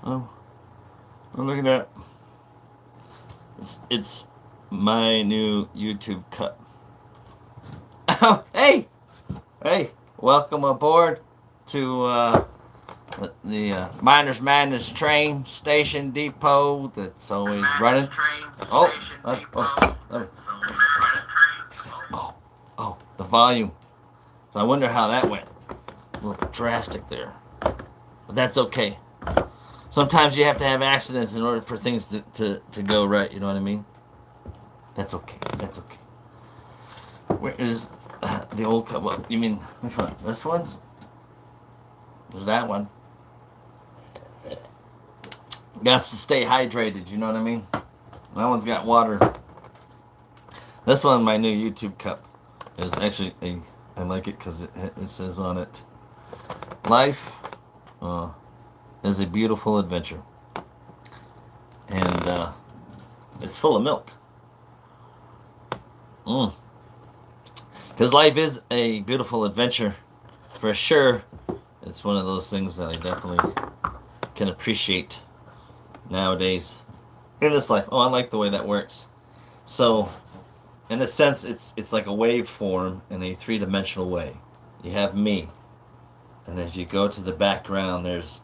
Oh, look at that. It's my new YouTube cut. Oh, hey, welcome aboard to the Miners Madness train station depot that's always running. Oh, the volume. So I wonder how that went. A little drastic there, but that's okay. Sometimes you have to have accidents in order for things to go right. You know what I mean? That's okay. That's okay. Where is the old cup? What you mean? Which one? This one? There's that one. Got to stay hydrated. You know what I mean? That one's got water. This one, my new YouTube cup, is actually I like it because it says on it, "Life is a beautiful adventure," and it's full of milk. Because life is a beautiful adventure, for sure. It's one of those things that I definitely can appreciate nowadays in this life. Oh, I like the way that works. So, in a sense, it's like a waveform in a three-dimensional way. You have me, and as you go to the background, there's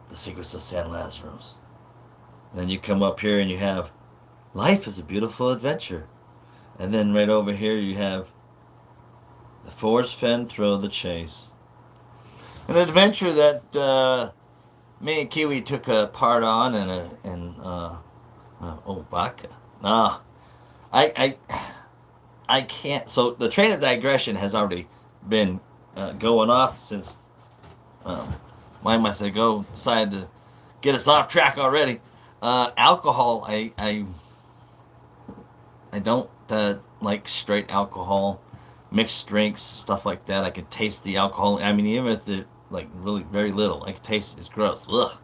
the Secrets of San Lazarus. And then you come up here and you have life is a beautiful adventure. And then right over here you have the Forrest Fenn Thrill the Chase. An adventure that me and Kiwi took a part on vodka. Nah. I can't. So the train of digression has already been going off since why must I go decide to get us off track already. Alcohol, I don't like straight alcohol, mixed drinks, stuff like that. I can taste the alcohol. I mean, even if it like really very little, I can taste it's gross. Ugh.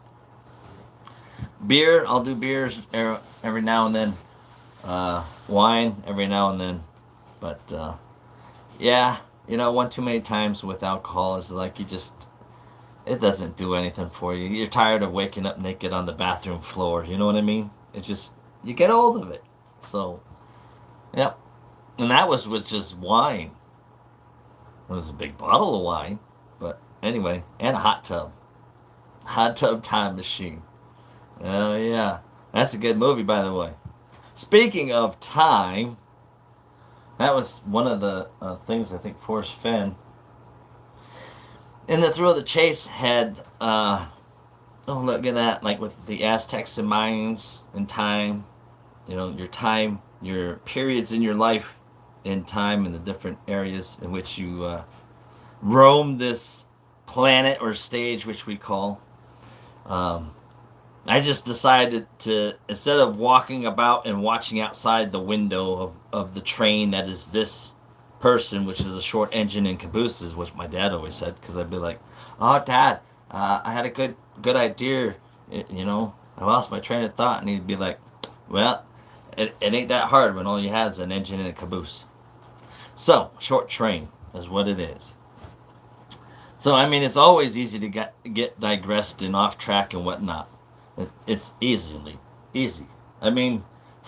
Beer, I'll do beers every now and then. Wine every now and then, but yeah, one too many times with alcohol is like it doesn't do anything for you. You're tired of waking up naked on the bathroom floor. You know what I mean? It's just you get old of it. So, yep. And that was with just wine. It was a big bottle of wine, but anyway, and a hot tub time machine. Oh yeah, that's a good movie, by the way. Speaking of time, that was one of the things I think Forrest Fenn in the Thrill of the Chase had. Look at that! Like with the Aztecs and Mayans and time, your time, your periods in your life in time, and the different areas in which you roam this planet or stage, which we call. I just decided to, instead of walking about and watching outside the window of the train that is this person, which is a short engine and cabooses, which my dad always said, because I'd be like, "Oh, Dad, I had a good idea, I lost my train of thought," and he'd be like, "Well, it ain't that hard when all you have is an engine and a caboose." So, short train is what it is. So, I mean, it's always easy to get digressed and off track and whatnot. It's easy. I mean,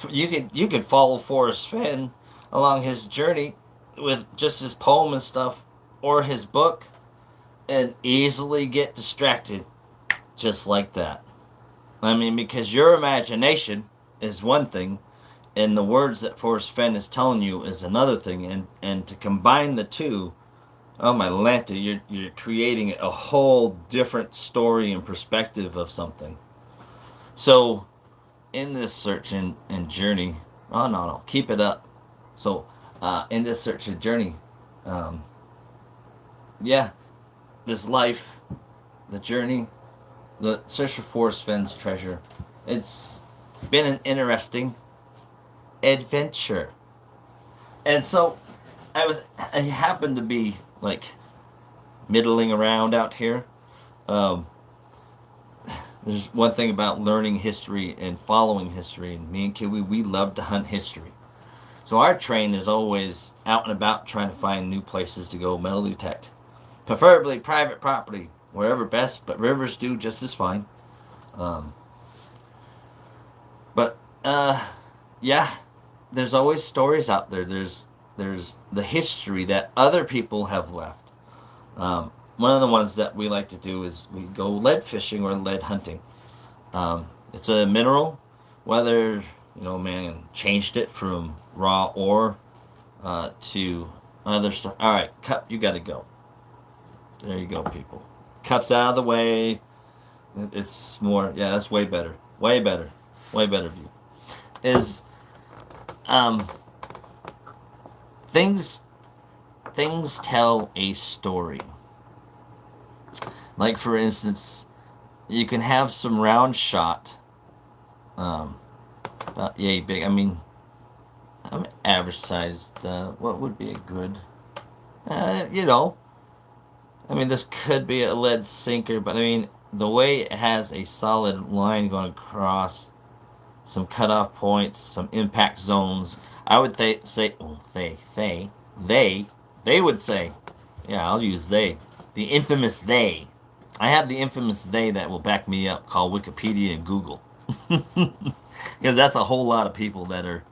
you could follow Forrest Fenn along his journey with just his poem and stuff, or his book, and easily get distracted just like that. I mean, because your imagination is one thing, and the words that Forrest Fenn is telling you is another thing, and to combine the two, oh my Lanta, you're creating a whole different story and perspective of something. So, in this search and journey, oh no, keep it up. So, in this search and journey, yeah, this life, the journey, the search for Forrest Fenn's treasure, it's been an interesting adventure. And so, I happened to be like middling around out here. There's one thing about learning history and following history, and me and Kiwi, we love to hunt history. So our train is always out and about trying to find new places to go metal detect. Preferably private property, wherever best, but rivers do just as fine. Um, but yeah, there's always stories out there. There's the history that other people have left. One of the ones that we like to do is we go lead fishing or lead hunting. It's a mineral, whether man changed it from raw ore to other stuff. All right, cup, you got to go. There you go, people. Cup's out of the way. It's more. Yeah, that's way better. Way better. Way better view. Is um things things tell a story. Like for instance, you can have some round shot. About yay big. I mean, I'm average sized. What would be a good? You know, I mean, this could be a lead sinker, but I mean, the way it has a solid line going across, some cutoff points, some impact zones. I would say, oh, they would say, yeah, I'll use they, the infamous they. I have the infamous they that will back me up, called Wikipedia and Google, because that's a whole lot of people that are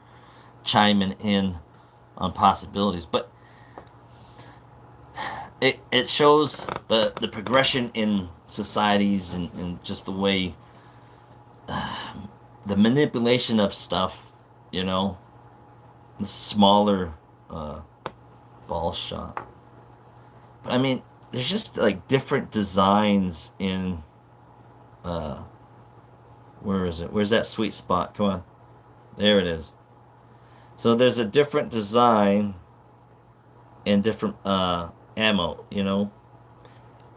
chiming in on possibilities. But it shows the progression in societies and just the way the manipulation of stuff, the smaller ball shot. But I mean, there's just like different designs in where is it? Where's that sweet spot? Come on. There it is. So there's a different design and different ammo,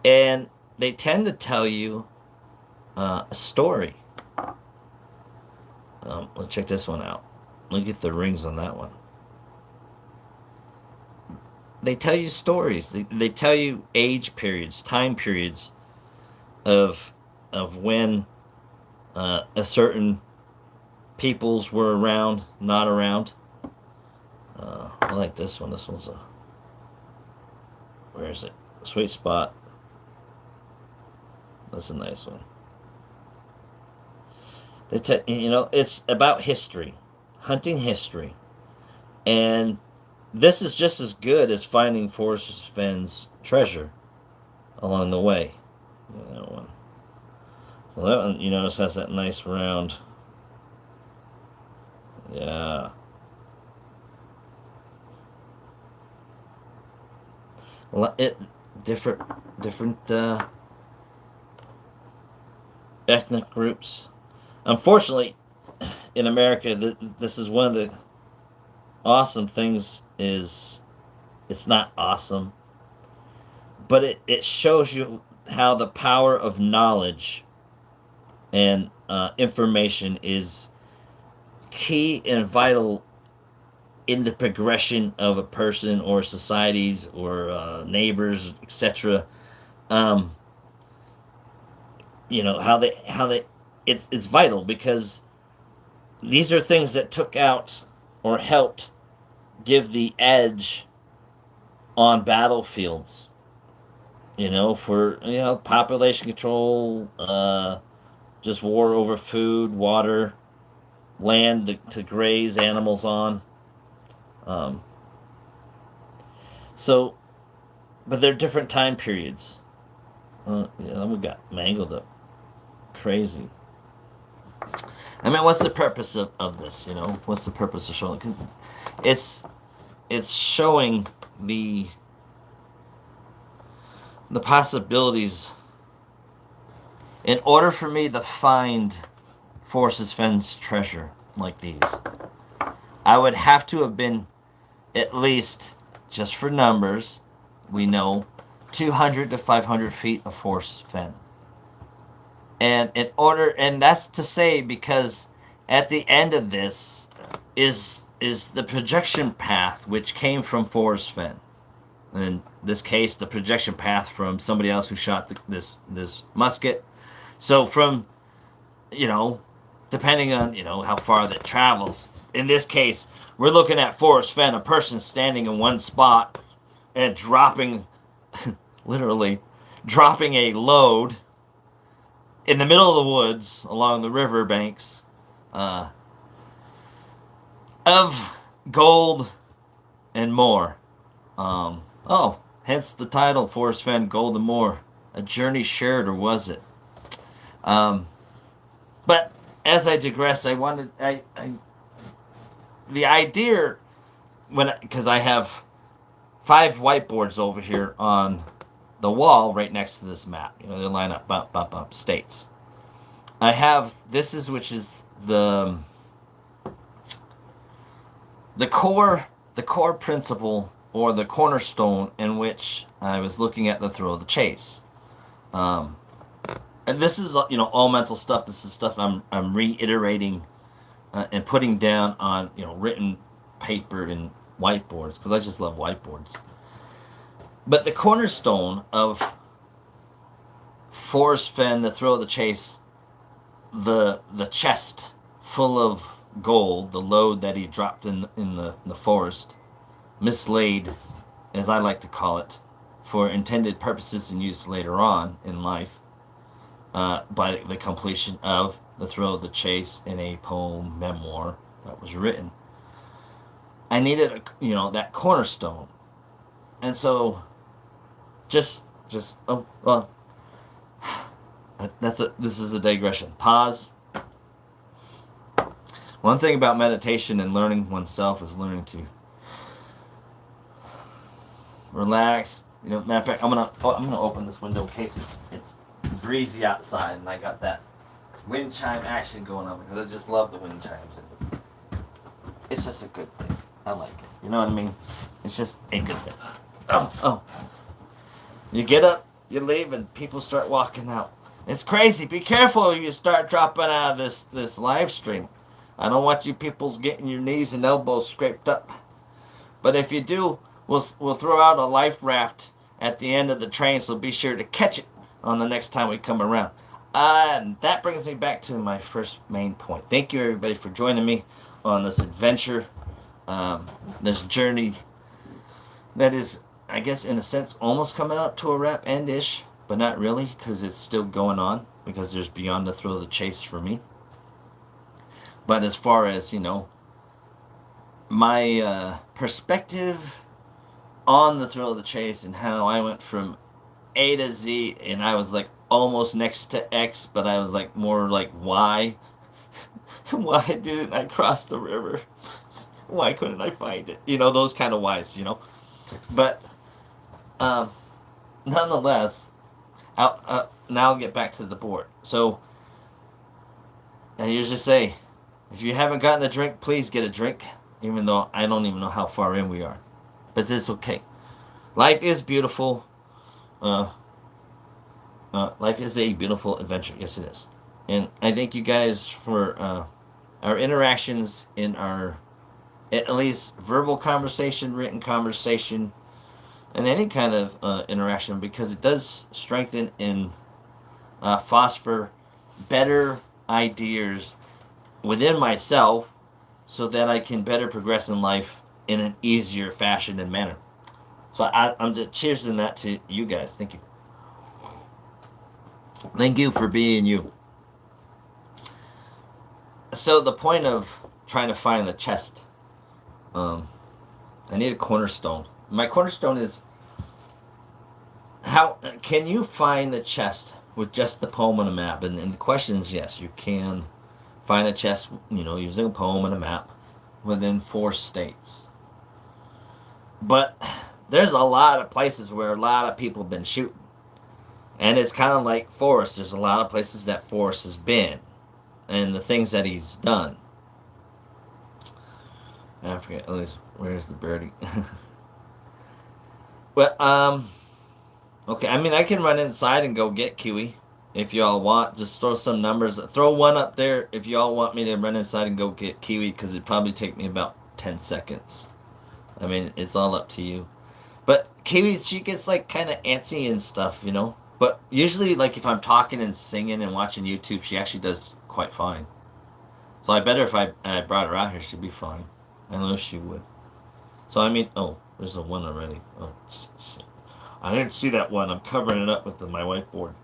and they tend to tell you a story. Let's check this one out. Look at the rings on that one. They tell you stories. They tell you age periods, time periods of when a certain peoples were around, not around. I like this one. This one's where is it? Sweet spot. That's a nice one. It's about history, hunting history, and this is just as good as finding Forrest Fenn's treasure along the way. That one. So that one, notice has that nice round. Yeah. Different ethnic groups. Unfortunately, in America, this is one of the awesome things. Is it's not awesome, but it shows you how the power of knowledge and information is key and vital in the progression of a person or societies or neighbors, etc. How they it's vital because these are things that took out or helped give the edge on battlefields. For population control, just war over food, water, land to graze animals on. So, but they're different time periods. We got mangled up crazy. I mean, what's the purpose of this? What's the purpose of showing? 'Cause it's showing the possibilities. In order for me to find Forrest Fenn's treasure like these, I would have to have been at least, just for numbers, we know 200 to 500 feet of Forrest Fenn. And that's to say because at the end of this is the projection path which came from Forrest Fenn. In this case, the projection path from somebody else who shot this musket. So from, depending on, how far that travels. In this case, we're looking at Forrest Fenn, a person standing in one spot and dropping, literally, dropping a load in the middle of the woods along the river banks uh, of gold and more. Hence the title, Forrest Fenn Gold and More. A journey shared, or was it? But as I digress, the idea, because I have 5 whiteboards over here on the wall right next to this map. They line up, states. I have which is the core principle, or the cornerstone, in which I was looking at the thrill of the chase. And this is all mental stuff. This is stuff I'm reiterating and putting down on written paper and whiteboards, because I just love whiteboards. But the cornerstone of Forrest Fenn, the thrill of the chase, the chest full of gold, the load that he dropped in the forest, mislaid, as I like to call it, for intended purposes and use later on in life, by the completion of the thrill of the chase in a poem memoir that was written. I needed that cornerstone, and so this is a digression. Pause. One thing about meditation and learning oneself is learning to relax. Matter of fact, I'm gonna open this window in case it's breezy outside, and I got that wind chime action going on, because I just love the wind chimes. It's just a good thing. I like it. You know what I mean? It's just a good thing. Oh. You get up, you leave, and people start walking out. It's crazy. Be careful you start dropping out of this live stream. I don't want you peoples getting your knees and elbows scraped up. But if you do, we'll throw out a life raft at the end of the train, so be sure to catch it on the next time we come around. And that brings me back to my first main point. Thank you, everybody, for joining me on this adventure, this journey that is, I guess, in a sense, almost coming up to a wrap end-ish, but not really, because it's still going on, because there's beyond the thrill of the chase for me. But as far as, my perspective on the thrill of the chase, and how I went from A to Z, and I was like almost next to X, but I was like more like Y. Why didn't I cross the river? Why couldn't I find it? Those kind of whys, But nonetheless, now I'll get back to the board. So I usually say, if you haven't gotten a drink, please get a drink, even though I don't even know how far in we are. But it's okay. Life is beautiful. Life is a beautiful adventure. Yes, it is. And I thank you guys for our interactions in our, at least, verbal conversation, written conversation, and any kind of interaction, because it does strengthen and foster better ideas within myself, so that I can better progress in life in an easier fashion and manner. So I'm just cheersing that to you guys. Thank you. Thank you for being you. So the point of trying to find the chest, I need a cornerstone. My cornerstone is, how can you find the chest with just the poem and a map? And the question is, yes, you can find a chest, using a poem and a map within 4 states. But there's a lot of places where a lot of people have been shooting. And it's kind of like Forrest. There's a lot of places that Forrest has been, and the things that he's done. I forget, at least, where's the birdie? Well, okay, I mean, I can run inside and go get Kiwi if y'all want. Just throw some numbers. Throw one up there if y'all want me to run inside and go get Kiwi, because it'd probably take me about 10 seconds. I mean, it's all up to you. But Kiwi, she gets, like, kind of antsy and stuff, But usually, like, if I'm talking and singing and watching YouTube, she actually does quite fine. So I bet her if I brought her out here, she'd be fine. I know she would. So, I mean, oh, there's a 1 already. Oh, shit. I didn't see that one. I'm covering it up with my whiteboard.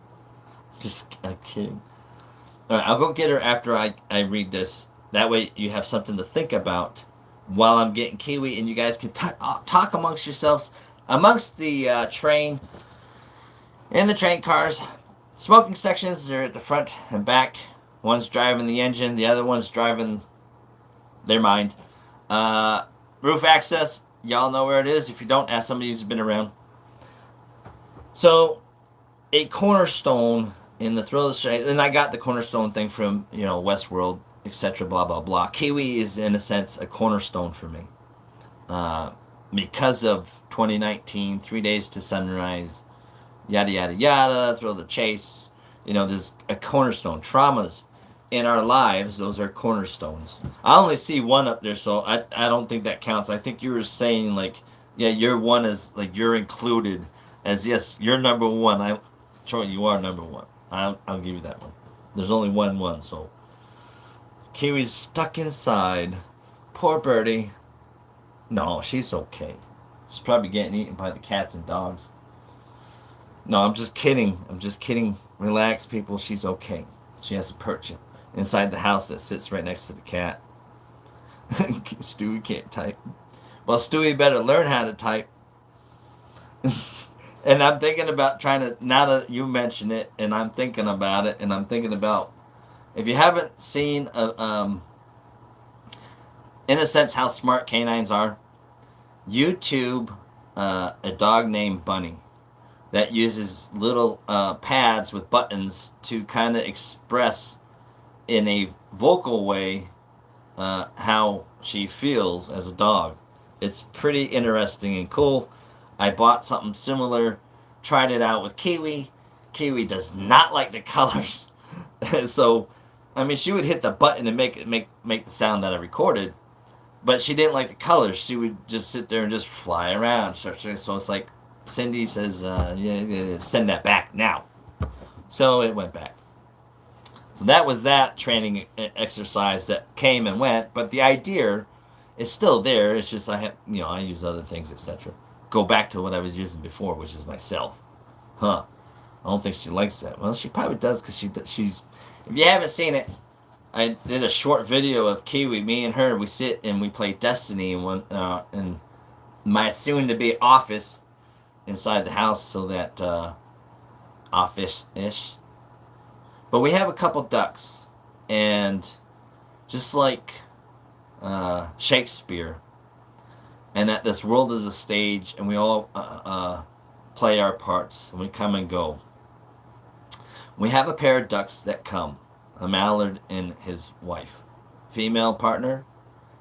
Just kidding. All right, I'll go get her after I read this. That way you have something to think about while I'm getting Kiwi, and you guys can talk amongst yourselves, amongst the train, in the train cars. Smoking sections are at the front and back. One's driving the engine, the other one's driving their mind. Roof access, y'all know where it is. If you don't, ask somebody who's been around. So, a cornerstone in the thrill of the chase, and I got the cornerstone thing from, Westworld, etc., blah, blah, blah. Kiwi is, in a sense, a cornerstone for me. Because of 2019, 3 Days to Sunrise, yada, yada, yada, thrill of the chase. There's a cornerstone. Traumas in our lives, those are cornerstones. I only see one up there, so I don't think that counts. I think you were saying, your one is, you're included as, yes, you're number one. Troy, you are number one. I'll give you that one. There's only one, so. Kiwi's stuck inside. Poor birdie. No, she's okay. She's probably getting eaten by the cats and dogs. No, I'm just kidding. Relax, people. She's okay. She has a perch inside the house that sits right next to the cat. Stewie can't type. Well, Stewie better learn how to type. And I'm thinking about trying to, now that you mention it, and I'm thinking about it, and I'm thinking about, if you haven't seen, in a sense, how smart canines are, YouTube a dog named Bunny that uses little pads with buttons to kind of express in a vocal way how she feels as a dog. It's pretty interesting and cool. I bought something similar, tried it out with Kiwi. Kiwi does not like the colors. So, she would hit the button and make the sound that I recorded, but she didn't like the colors. She would just sit there and just fly around. So it's like Cindy says, send that back now. So it went back. So that was that training exercise that came and went, but the idea is still there. It's just I use other things, etc. Go back to what I was using before, which is myself. I don't think she likes that. Well, she probably does, because she's. If you haven't seen it, I did a short video of Kiwi. Me and her, we sit and we play Destiny in my soon-to-be office inside the house, so that office-ish. But we have a couple ducks, and just like Shakespeare, and that this world is a stage, and we all play our parts, and we come and go. We have a pair of ducks that come, a mallard and his wife, female partner,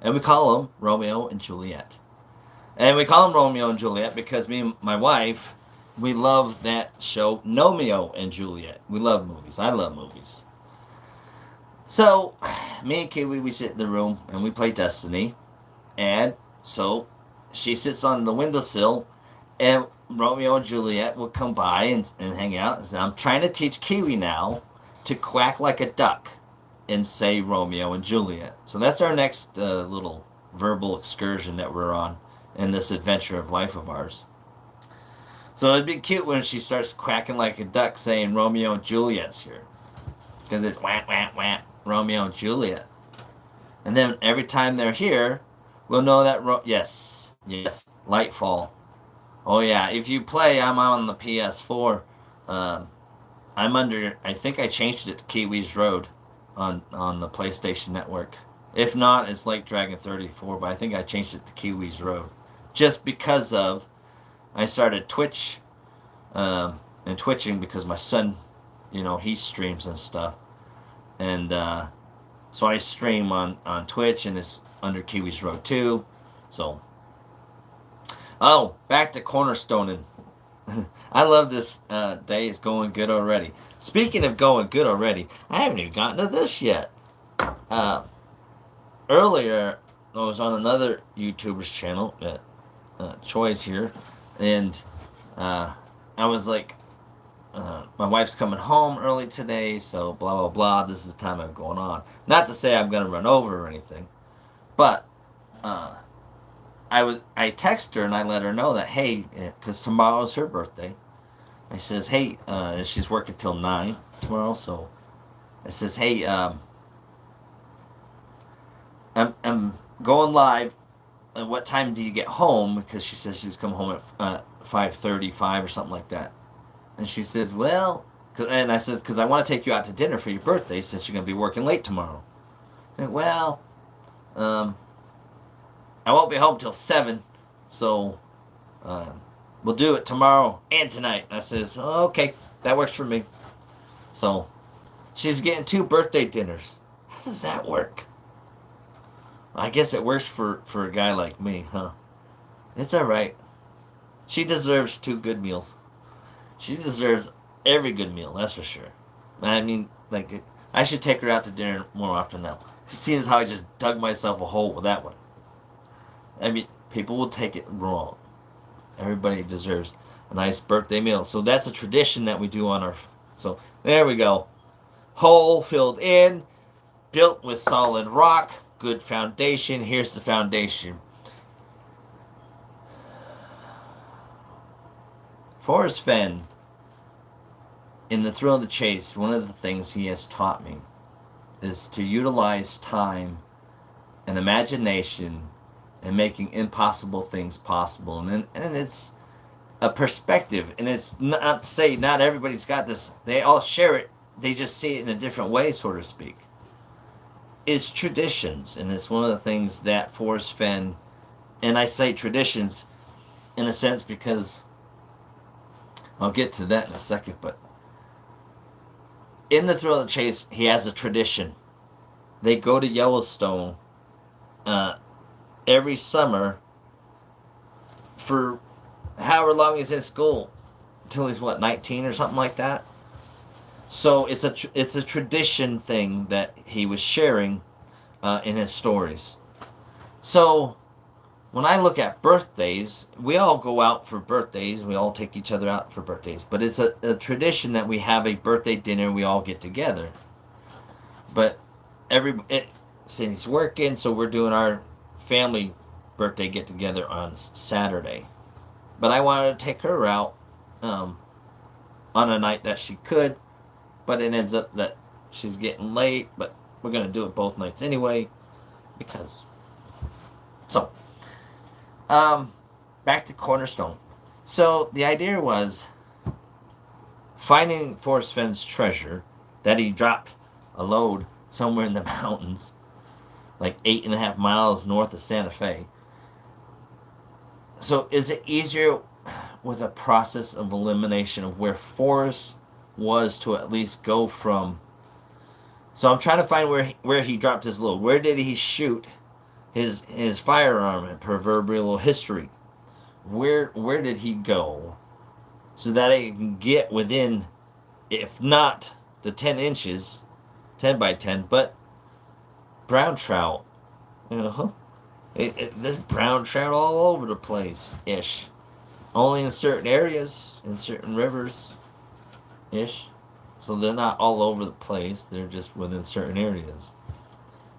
and we call them Romeo and Juliet. And we call them Romeo and Juliet because me and my wife, we love that show, Romeo and Juliet. We love movies. I love movies. So, me and Kiwi, we sit in the room and we play Destiny, and so she sits on the windowsill, and Romeo and Juliet will come by and hang out. And say, I'm trying to teach Kiwi now to quack like a duck and say Romeo and Juliet. So that's our next little verbal excursion that we're on in this adventure of life of ours. So it'd be cute when she starts quacking like a duck saying Romeo and Juliet's here. Because it's wah, wah, wah, Romeo and Juliet. And then every time they're here, we'll know that, yes, Lightfall. Oh yeah, if you play, I'm on the PS4. I'm under, I think I changed it to Kiwi's Road on the PlayStation Network. If not, it's like Dragon 34, but I think I changed it to Kiwi's Road. Just because of, I started Twitch, and twitching because my son, he streams and stuff. And so I stream on Twitch, and it's under Kiwi's Road too. So, back to cornerstoning. I love this day. It's going good already. Speaking of going good already, I haven't even gotten to this yet. Earlier, I was on another YouTuber's channel, Choi's here, and I was like, my wife's coming home early today, so blah, blah, blah. This is the time I'm going on. Not to say I'm going to run over or anything, but I text her and I let her know that, hey, because tomorrow's her birthday. I says, hey, she's working till 9 tomorrow, so I says, hey, I'm going live. What time do you get home? Because she says she was coming home at 5:35 or something like that. And she says, well, and I says, because I want to take you out to dinner for your birthday since you're going to be working late tomorrow. And, well, um, I won't be home till 7, so we'll do it tomorrow and tonight. And I says, oh, okay, that works for me. So she's getting 2 birthday dinners. How does that work? I guess it works for a guy like me, huh? It's all right. She deserves 2 good meals. She deserves every good meal, that's for sure. I mean, like, I should take her out to dinner more often now. Seeing as how I just dug myself a hole with that one. I mean, people will take it wrong. Everybody deserves a nice birthday meal. So that's a tradition that we do on our... So, there we go. Hole filled in, built with solid rock, good foundation. Here's the foundation. Forrest Fenn, in the thrill of the chase, one of the things he has taught me is to utilize time and imagination and making impossible things possible. And it's a perspective. And it's not to say not everybody's got this. They all share it. They just see it in a different way, so to speak. It's traditions. And it's one of the things that Forrest Fenn, and I say traditions in a sense because I'll get to that in a second, but in the thrill of the chase, he has a tradition. They go to Yellowstone every summer for however long he's in school, until he's 19 or something like that. So it's a tradition thing that he was sharing in his stories. So when I look at birthdays, we all go out for birthdays. We all take each other out for birthdays. But it's a tradition that we have a birthday dinner. We all get together. But since he's working, so we're doing our family birthday get together on Saturday. But I wanted to take her out on a night that she could. But it ends up that she's getting late. But we're going to do it both nights anyway. Because. So. Back to Cornerstone. So the idea was finding Forrest Fenn's treasure that he dropped a load somewhere in the mountains, like 8.5 miles north of Santa Fe. So is it easier with a process of elimination of where Forrest was to at least go from? So I'm trying to find where he dropped his load. Where did he shoot his firearm and proverbial history? Where did he go so that I can get within, if not the 10 inches, 10 by 10, but brown trout, there's brown trout all over the place ish, only in certain areas, in certain rivers ish, so they're not all over the place, they're just within certain areas.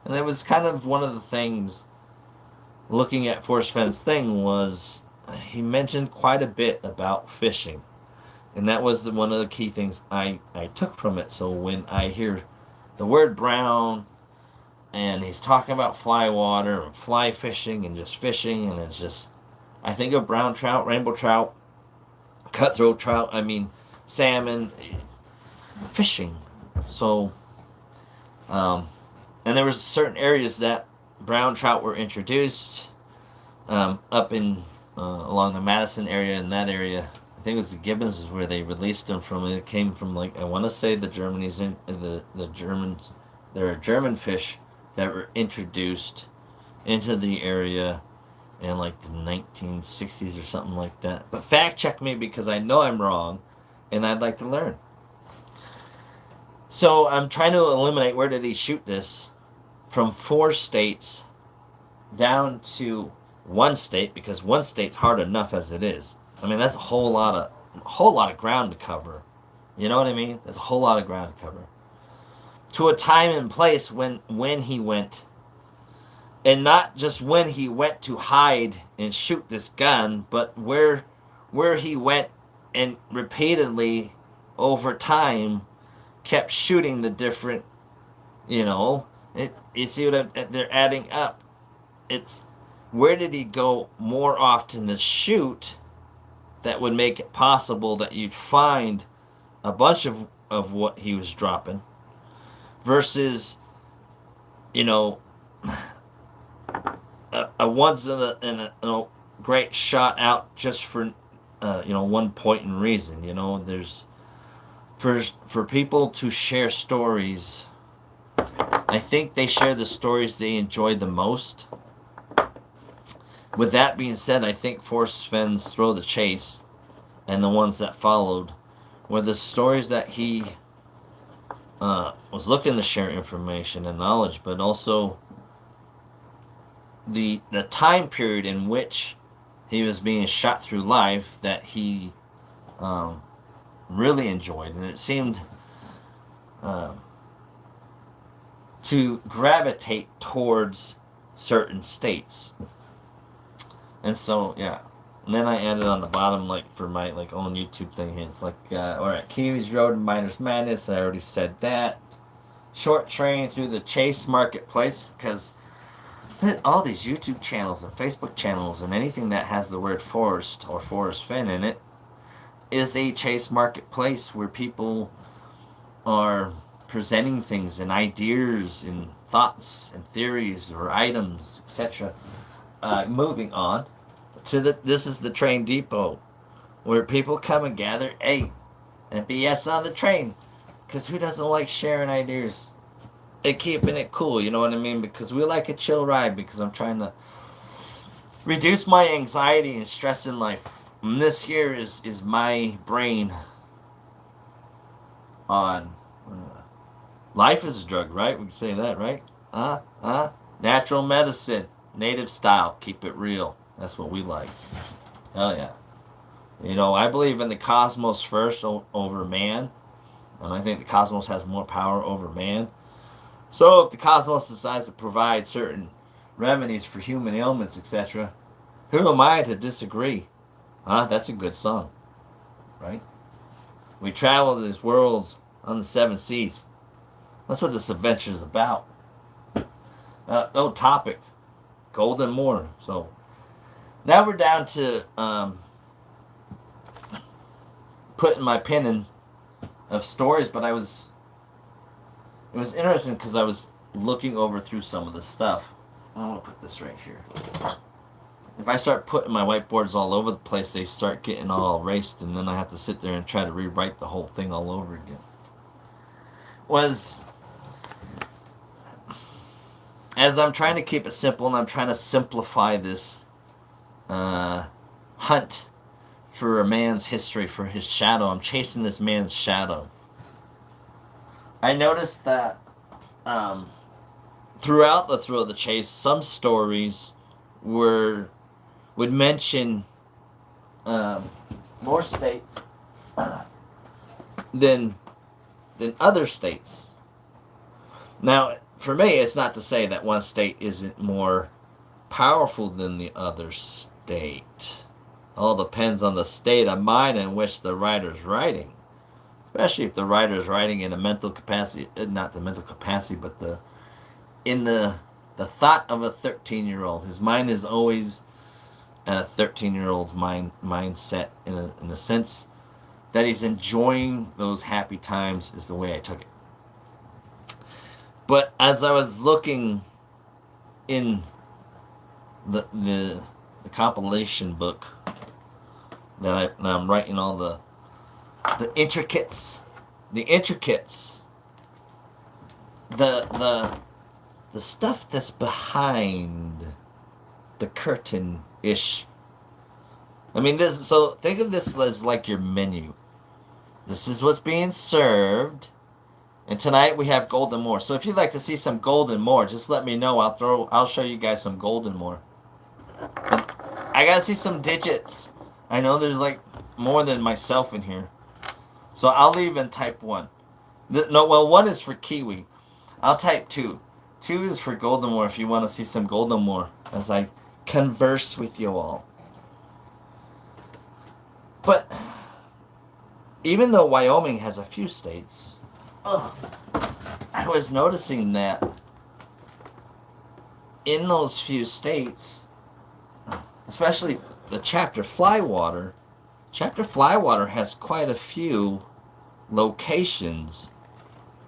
And that was kind of one of the things, looking at Forrest Fenn's thing, was he mentioned quite a bit about fishing. And that was one of the key things I took from it. So when I hear the word brown, and he's talking about fly water and fly fishing and just fishing, and it's just, I think of brown trout, rainbow trout, cutthroat trout, salmon, fishing. So, and there was certain areas that brown trout were introduced up in along the Madison area. In that area, I think it was the Gibbons is where they released them from. It came from, like, I want to say the Germany's in the Germans. There are German fish that were introduced into the area in like the 1960s or something like that. But fact check me because I know I'm wrong, and I'd like to learn. So I'm trying to eliminate where did he shoot this from 4 states down to 1 state, because 1 state's hard enough as it is. That's a whole lot of ground to cover. You know what I mean? There's a whole lot of ground to cover. To a time and place when he went And not just when he went to hide and shoot this gun, but where he went and repeatedly over time kept shooting the different, you know, you see what they're adding up. It's where did he go more often to shoot that would make it possible that you'd find a bunch of what he was dropping versus, you know, a once in a great shot out just for, one point and reason. There's for people to share stories. I think they share the stories they enjoy the most. With that being said, I think Forrest Fenn's Throw the Chase and the ones that followed were the stories that he was looking to share information and knowledge, but also the time period in which he was being shot through life that he really enjoyed, and it seemed to gravitate towards certain states. And so, yeah. And then I added on the bottom, like, for my, like, own YouTube thing here. It's like, alright, Kiwi's Road and Miner's Madness. I already said that. Short train through the Chase Marketplace. Because all these YouTube channels and Facebook channels and anything that has the word Forrest or Forrest Fenn in it is a Chase Marketplace where people are presenting things and ideas and thoughts and theories or items, etc. Moving on to this is the train depot where people come and gather, and BS on the train, because who doesn't like sharing ideas and keeping it cool, you know what I mean? Because we like a chill ride, because I'm trying to reduce my anxiety and stress in life. And this here is my brain on life is a drug, right? We can say that, right? Natural medicine. Native style, keep it real. That's what we like. Hell yeah. I believe in the cosmos first over man. And I think the cosmos has more power over man. So if the cosmos decides to provide certain remedies for human ailments, etc., who am I to disagree? That's a good song. Right? We travel these worlds on the 7 seas. That's what this adventure is about. Topic. Gold and more. So now we're down to putting my pin in of stories, but it was interesting because I was looking over through some of the stuff. I want to put this right here. If I start putting my whiteboards all over the place, they start getting all erased, and then I have to sit there and try to rewrite the whole thing all over again. As I'm trying to keep it simple and I'm trying to simplify this hunt for a man's history, for his shadow, I'm chasing this man's shadow. I noticed that throughout the Thrill of the Chase, some stories would mention more states than other states. Now, for me, it's not to say that one state isn't more powerful than the other state. All depends on the state of mind in which the writer's writing. Especially if the writer's writing in a mental capacity, not the mental capacity, but in the thought of a 13-year-old. His mind is always a 13-year-old's mindset in a sense that he's enjoying those happy times is the way I took it. But as I was looking in the compilation book that I'm writing all the intricates, the stuff that's behind the curtain-ish. I mean, so think of this as like your menu. This is what's being served. And tonight we have gold and more. So if you'd like to see some gold and more, just let me know. I'll show you guys some gold and more. But I gotta see some digits. I know there's like more than myself in here. So I'll leave in type 1. One is for Kiwi. I'll type 2. 2 is for Golden if you want to see some Golden as I converse with you all. But even though Wyoming has a few states, I was noticing that in those few states, especially the chapter Flywater has quite a few locations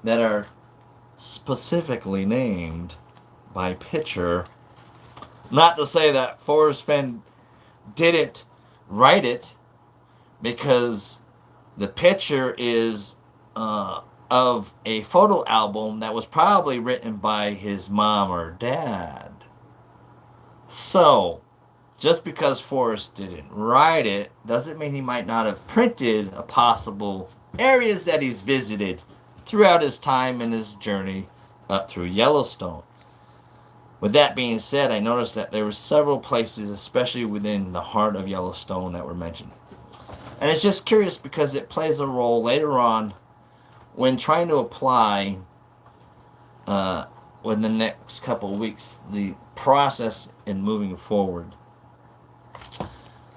that are specifically named by picture. Not to say that Forrest Fenn didn't write it, because the picture is of a photo album that was probably written by his mom or dad. So, just because Forrest didn't write it doesn't mean he might not have printed a possible areas that he's visited throughout his time and his journey up through Yellowstone. With that being said, I noticed that there were several places, especially within the heart of Yellowstone, that were mentioned. And it's just curious because it plays a role later on when trying to apply within the next couple of weeks the process in moving forward.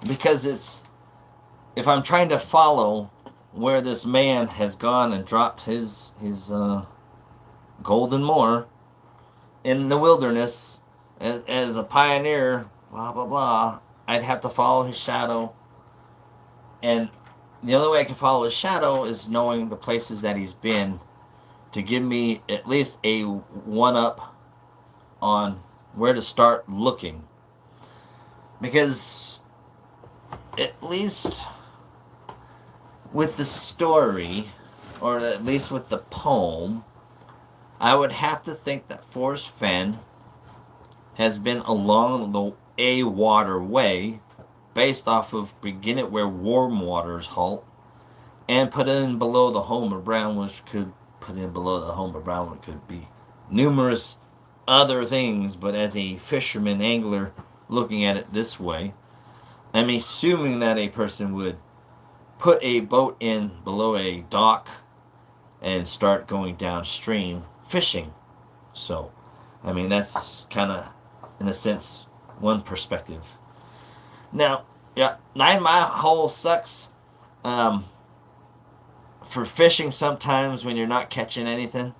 Because if I'm trying to follow where this man has gone and dropped his golden moor in the wilderness as a pioneer, blah blah blah, I'd have to follow his shadow. And the only way I can follow his shadow is knowing the places that he's been, to give me at least a one-up on where to start looking. Because at least with the story, or at least with the poem, I would have to think that Forrest Fenn has been along a waterway, based off of beginning where warm waters halt, and put in below the Homer Brown, which could be numerous other things, but as a fisherman angler looking at it this way, I'm assuming that a person would put a boat in below a dock and start going downstream fishing. So, I mean, that's kind of, in a sense, one perspective. Now, yeah, 9 Mile Hole sucks for fishing sometimes when you're not catching anything.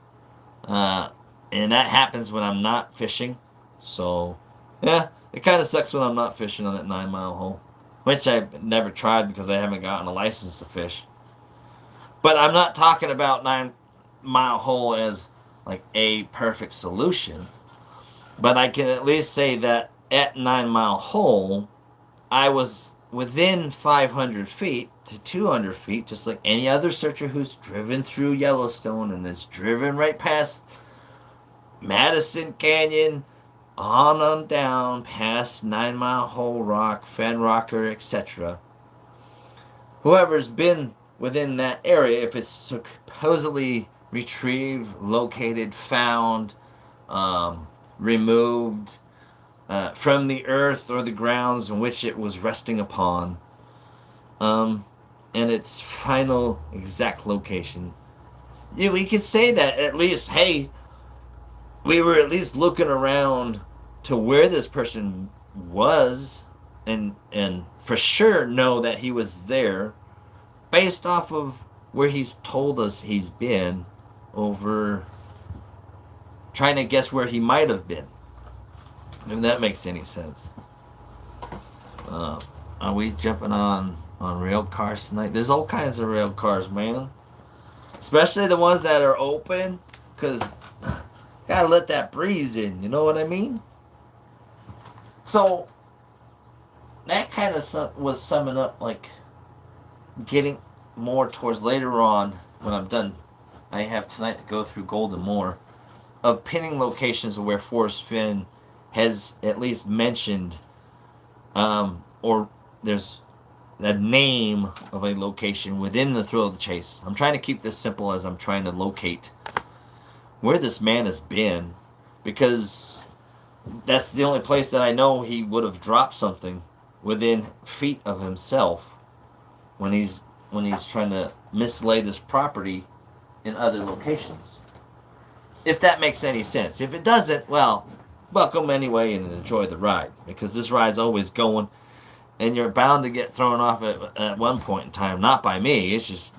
And that happens when I'm not fishing. So, yeah, it kind of sucks when I'm not fishing on that 9 Mile Hole. Which I've never tried because I haven't gotten a license to fish. But I'm not talking about 9 Mile Hole as like a perfect solution. But I can at least say that at 9 Mile Hole, I was within 500 feet to 200 feet, just like any other searcher who's driven through Yellowstone and is driven right past Madison Canyon, on down past 9 Mile Hole Rock, Fenn Rocker, etc. Whoever's been within that area, if it's supposedly retrieved, located, found, removed from the earth or the grounds in which it was resting upon, and its final exact location, we could say that at least, hey, we were at least looking around to where this person was, and for sure know that he was there based off of where he's told us he's been, over trying to guess where he might have been. If that makes any sense. Are we jumping on rail cars tonight? There's all kinds of rail cars, man. Especially the ones that are open, because gotta let that breeze in, you know what I mean? So, that kind of was summing up, like, getting more towards later on, when I'm done, I have tonight to go through Golden Moor, of pinning locations of where Forrest Fenn has at least mentioned, or there's a name of a location within the thrill of the chase. I'm trying to keep this simple as I'm trying to locate where this man has been, because that's the only place that I know he would have dropped something within feet of himself when he's trying to mislay this property in other locations. If that makes any sense. If it doesn't, well, welcome anyway and enjoy the ride, because this ride's always going, and you're bound to get thrown off at one point in time. Not by me. It's just,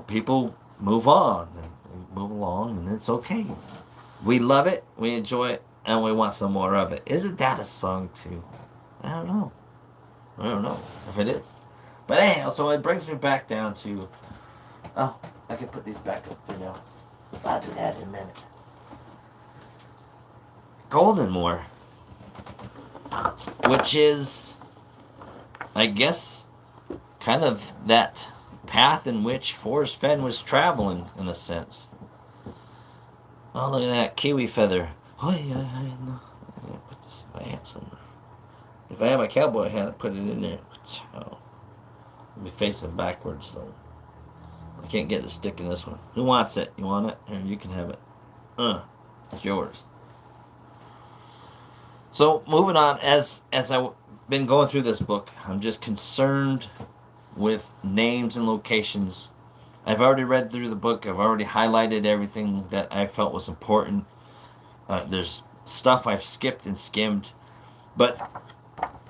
people move on and move along, and it's okay. We love it, we enjoy it, and we want some more of it. Isn't that a song too? I don't know. I don't know if it is. But anyhow, so it brings me back down to. Oh, I can put these back up there now. I'll do that in a minute. Goldenmore, which is, I guess, kind of that path in which Forrest Fenn was traveling, in a sense. Oh, look at that kiwi feather. Oh, yeah, I put this in my hat somewhere. If I had my cowboy hat, I'd put it in there. Oh. I'll be facing backwards, though. I can't get it to stick in this one. Who wants it? You want it? Here, you can have it. It's yours. So, moving on, as I've been going through this book, I'm just concerned with names and locations. I've already read through the book. I've already highlighted everything that I felt was important. There's stuff I've skipped and skimmed. But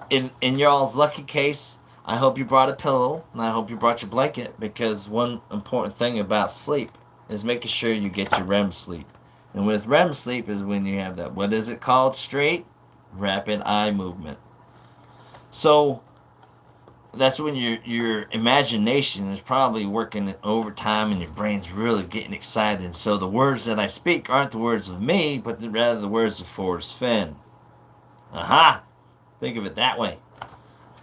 in y'all's lucky case, I hope you brought a pillow, and I hope you brought your blanket, because one important thing about sleep is making sure you get your REM sleep. And with REM sleep is when you have that, what is it called, straight? Rapid eye movement. So that's when your imagination is probably working overtime and your brain's really getting excited. And so the words that I speak aren't the words of me, but rather the words of Forrest Fenn. Aha! Think of it that way.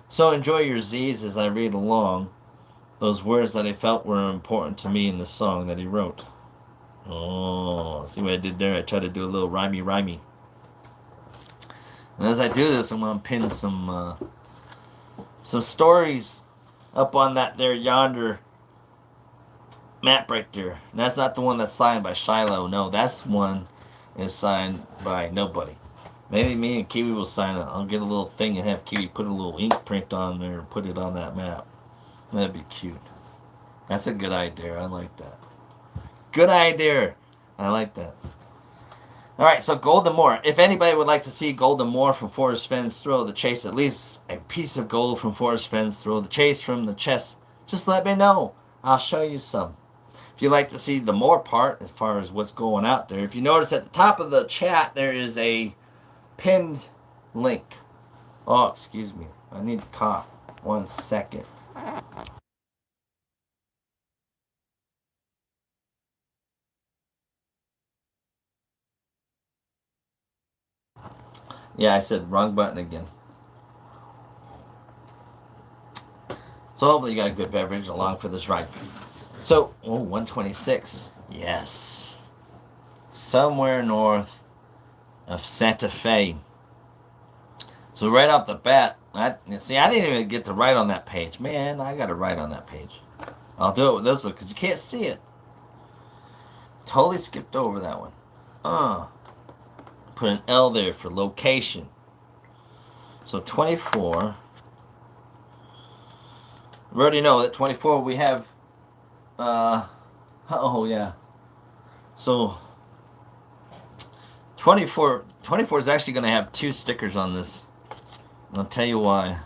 So enjoy your Z's as I read along those words that I felt were important to me in the song that he wrote. Oh, see what I did there? I tried to do a little rhymey. And as I do this, I'm going to pin some stories up on that there yonder map right there. And that's not the one that's signed by Shiloh. No, that's one is signed by nobody. Maybe me and Kiwi will sign it. I'll get a little thing and have Kiwi put a little ink print on there and put it on that map. That'd be cute. That's a good idea. I like that. Good idea. I like that. Alright, so Goldenmore. If anybody would like to see Goldenmore from Forrest Fenn's Thrill of the Chase, at least a piece of gold from Forrest Fenn's Thrill of the Chase from the chest, just let me know. I'll show you some. If you'd like to see the more part, as far as what's going out there, if you notice at the top of the chat, there is a pinned link. Oh, excuse me. I need to cough. 1 second. Yeah, I said wrong button again. So hopefully you got a good beverage along for this ride. So, 126. Yes. Somewhere north of Santa Fe. So right off the bat, I didn't even get to write on that page. Man, I got to write on that page. I'll do it with this one because you can't see it. Totally skipped over that one. Put an L there for location. So 24. We already know that 24 we have. Oh yeah. So 24 is actually going to have 2 stickers on this. And I'll tell you why.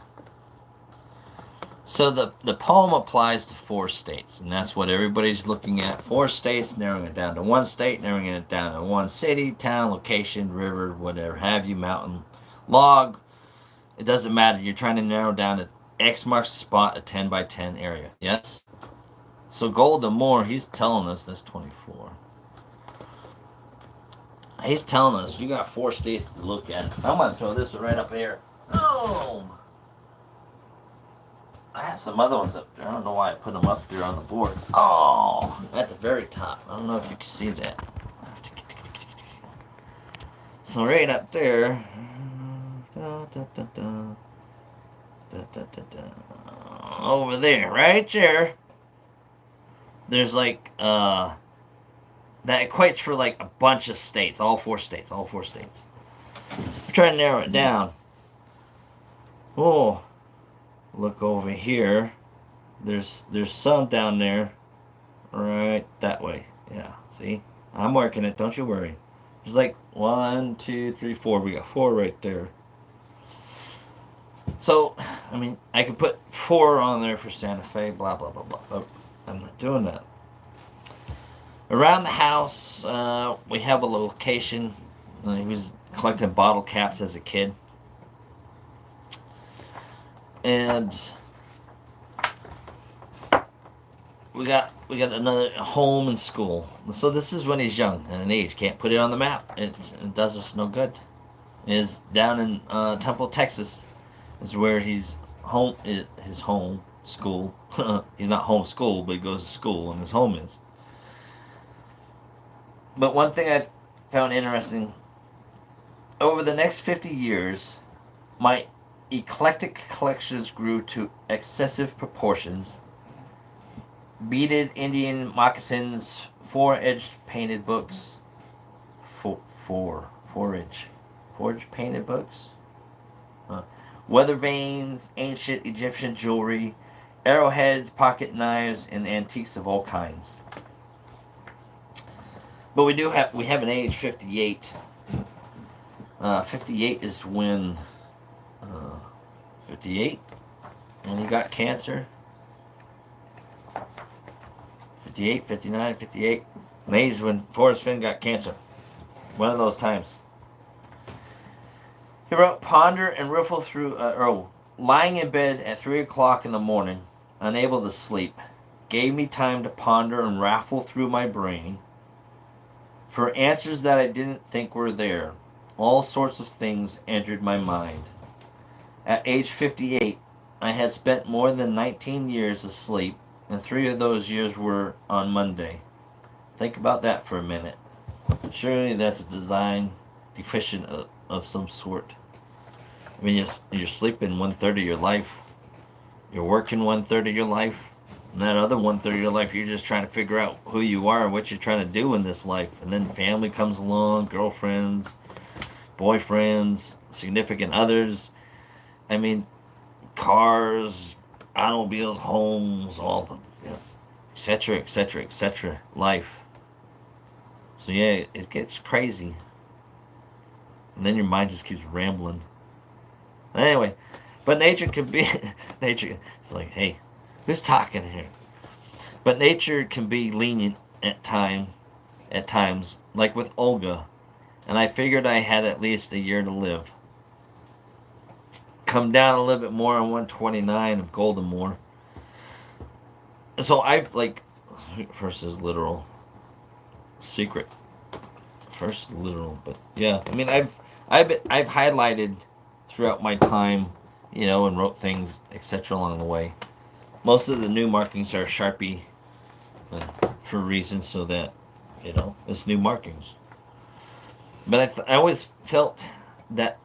So the poem applies to 4 states, and that's what everybody's looking at. 4 states, narrowing it down to 1 state, narrowing it down to 1 city, town, location, river, whatever have you, mountain, log. It doesn't matter. You're trying to narrow down to X marks the spot, a 10 by 10 area. Yes? So Goldenmore, he's telling us that's 24. He's telling us you got 4 states to look at. I'm going to throw this one right up here. Boom! I had some other ones up there. I don't know why I put them up there on the board. Oh, at the very top. I don't know if you can see that. So right up there. Over there, right there. There's like, that equates for like a bunch of states. All 4 states. I'm trying to narrow it down. Oh. Look over here. There's some down there. Right that way. Yeah, see? I'm working it. Don't you worry. There's like 1, 2, 3, 4. We got 4 right there. So, I mean, I could put 4 on there for Santa Fe, blah, blah, blah, blah. But I'm not doing that. Around the house, we have a location. He was collecting bottle caps as a kid. And we got another home and school. So this is when he's young and an age. Can't put it on the map. It does us no good. It is down in Temple, Texas. Is where he's home. His home school. He's not home school, but he goes to school, and his home is. But one thing I found interesting over the next 50 years, my eclectic collections grew to excessive proportions. Beaded Indian moccasins, four-edged painted books, four-edge painted books, weather vanes, ancient Egyptian jewelry, arrowheads, pocket knives, and antiques of all kinds. But we have an age 58. 58 is when 58 when he got cancer. 58, 59, 58. An age when Forrest Fenn got cancer. One of those times. He wrote, ponder and riffle through, lying in bed at 3 o'clock in the morning, unable to sleep, gave me time to ponder and raffle through my brain for answers that I didn't think were there. All sorts of things entered my mind. At age 58, I had spent more than 19 years asleep, and 3 of those years were on Monday. Think about that for a minute. Surely that's a design deficient of some sort. I mean, you're sleeping 1/3 of your life. You're working 1/3 of your life. And that other 1/3 of your life, you're just trying to figure out who you are and what you're trying to do in this life. And then family comes along, girlfriends, boyfriends, significant others. I mean, cars, automobiles, homes, all of them, etc., etc., etc. Life. So yeah, it gets crazy. And then your mind just keeps rambling. Anyway, but nature can be nature. It's like, hey, who's talking here? But nature can be lenient at times, like with Olga, and I figured I had at least a year to live. Come down a little bit more on 129 of Goldenmore. So I've like, first is literal, secret. First literal, but yeah, I mean I've highlighted throughout my time, and wrote things, etc. along the way. Most of the new markings are Sharpie for reasons so that, it's new markings. But I always felt that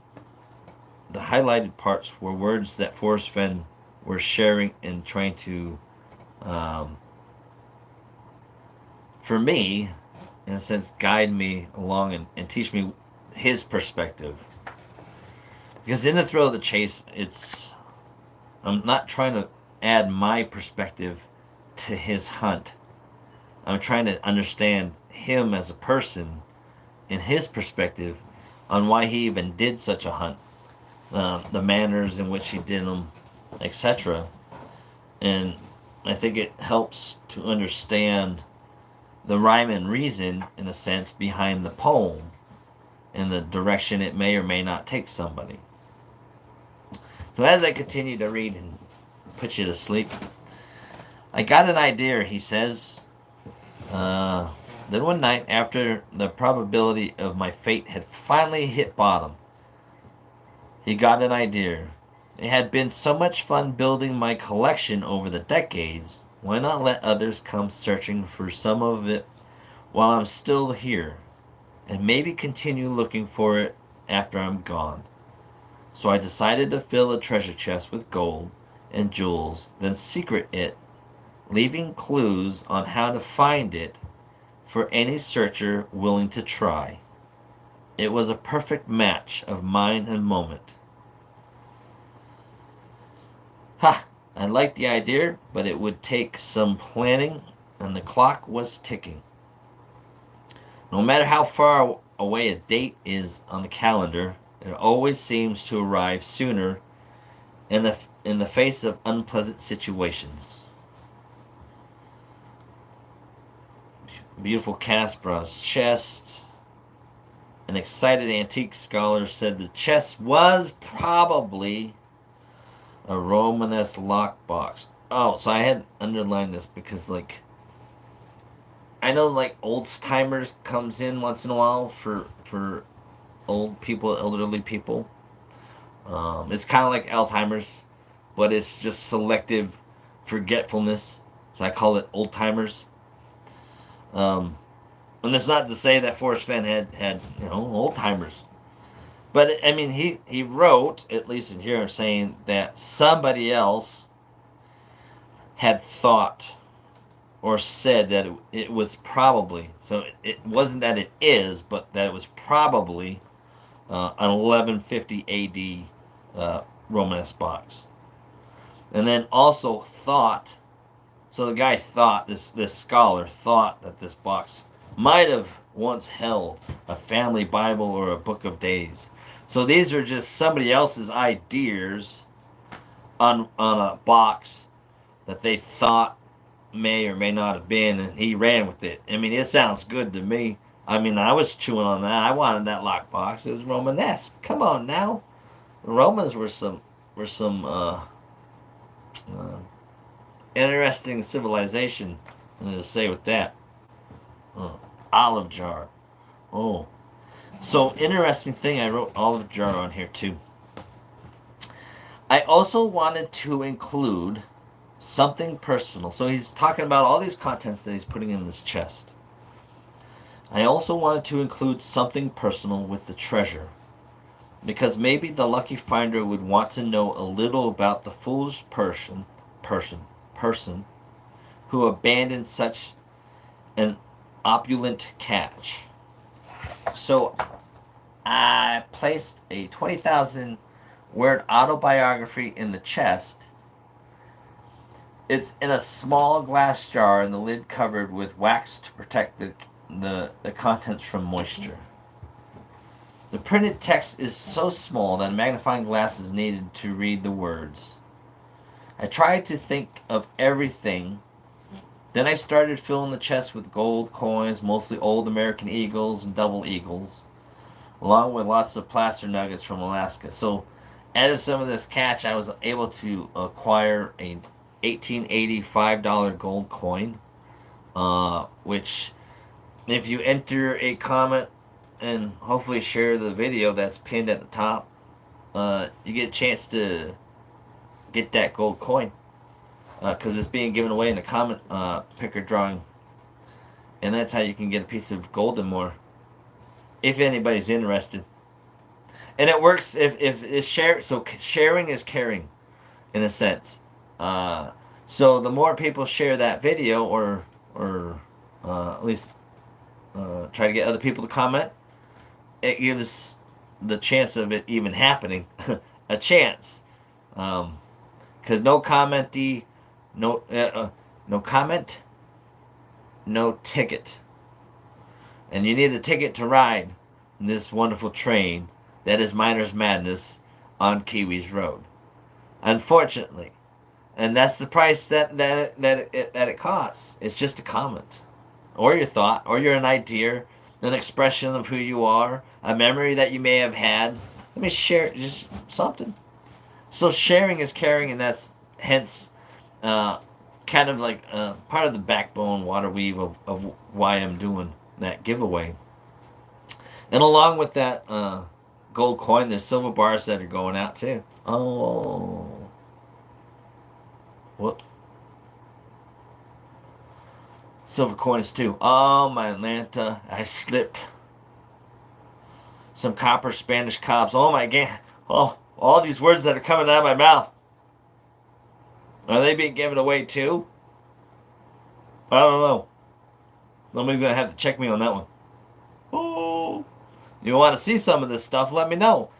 the highlighted parts were words that Forrest Fenn were sharing and trying to, for me, in a sense, guide me along and teach me his perspective. Because in the thrill of the chase, I'm not trying to add my perspective to his hunt. I'm trying to understand him as a person and his perspective on why he even did such a hunt, the manners in which he did them, etc. And I think it helps to understand the rhyme and reason, in a sense, behind the poem and the direction it may or may not take somebody. So as I continue to read and put you to sleep, I got an idea, he says. Then one night, after the probability of my fate had finally hit bottom, he got an idea. It had been so much fun building my collection over the decades, why not let others come searching for some of it while I'm still here, and maybe continue looking for it after I'm gone. So I decided to fill a treasure chest with gold and jewels, then secret it, leaving clues on how to find it for any searcher willing to try. It was a perfect match of mind and moment. Ha! I liked the idea, but it would take some planning, and the clock was ticking. No matter how far away a date is on the calendar, it always seems to arrive sooner in the face of unpleasant situations. Beautiful cast bronze chest. An excited antique scholar said the chest was probably a Romanesque lockbox. Oh, so I had underlined this because, like, I know, like, old timers comes in once in a while for old people, elderly people. It's kind of like Alzheimer's, but it's just selective forgetfulness. So I call it old timers. Um, and it's not to say that Forrest Fenn had old timers, but I mean he wrote, at least in here, saying that somebody else had thought or said that it was probably, so it wasn't that it is, but that it was probably an 1150 A.D. Romanesque box. And then also thought, so the guy thought, this scholar thought that this box might have once held a family Bible or a book of days. So these are just somebody else's ideas on a box that they thought may or may not have been, and he ran with it. I mean, it sounds good to me. I mean, I was chewing on that. I wanted that lockbox. It was Romanesque. Come on now. The Romans were some interesting civilization. I'm going to say with that. Olive jar. Oh. So, interesting thing, I wrote olive jar on here too. I also wanted to include something personal. So he's talking about all these contents that he's putting in this chest. I also wanted to include something personal with the treasure, because maybe the lucky finder would want to know a little about the foolish person who abandoned such an opulent catch. So I placed a 20,000 word autobiography in the chest. It's in a small glass jar and the lid covered with wax to protect the contents from moisture. The printed text is so small that a magnifying glass is needed to read the words. I tried to think of everything. Then I started filling the chest with gold coins, mostly old American eagles and double eagles, along with lots of placer nuggets from Alaska. So, out of some of this catch, I was able to acquire a 1880 $5 gold coin, which, if you enter a comment and hopefully share the video that's pinned at the top, you get a chance to get that gold coin, because it's being given away in a comment picker drawing, and that's how you can get a piece of gold and more, if anybody's interested. And it works if it's share. So sharing is caring, in a sense. So the more people share that video, or at least try to get other people to comment, it gives the chance of it even happening a chance. Because no commentee, no comment, no ticket. And you need a ticket to ride in this wonderful train that is Miner's Madness on Kiwis Road. Unfortunately. And that's the price that it costs. It's just a comment, or your thought, or your an idea, an expression of who you are, a memory that you may have had. Let me share just something. So sharing is caring, and that's hence kind of like part of the backbone water weave of why I'm doing that giveaway. And along with that gold coin, there's silver bars that are going out too. Oh. Whoops. Silver coins too. Oh, my Atlanta. I slipped. Some copper Spanish cobs. Oh, my God. Oh, all these words that are coming out of my mouth. Are they being given away too? I don't know. Somebody's going to have to check me on that one. Oh. You want to see some of this stuff? Let me know.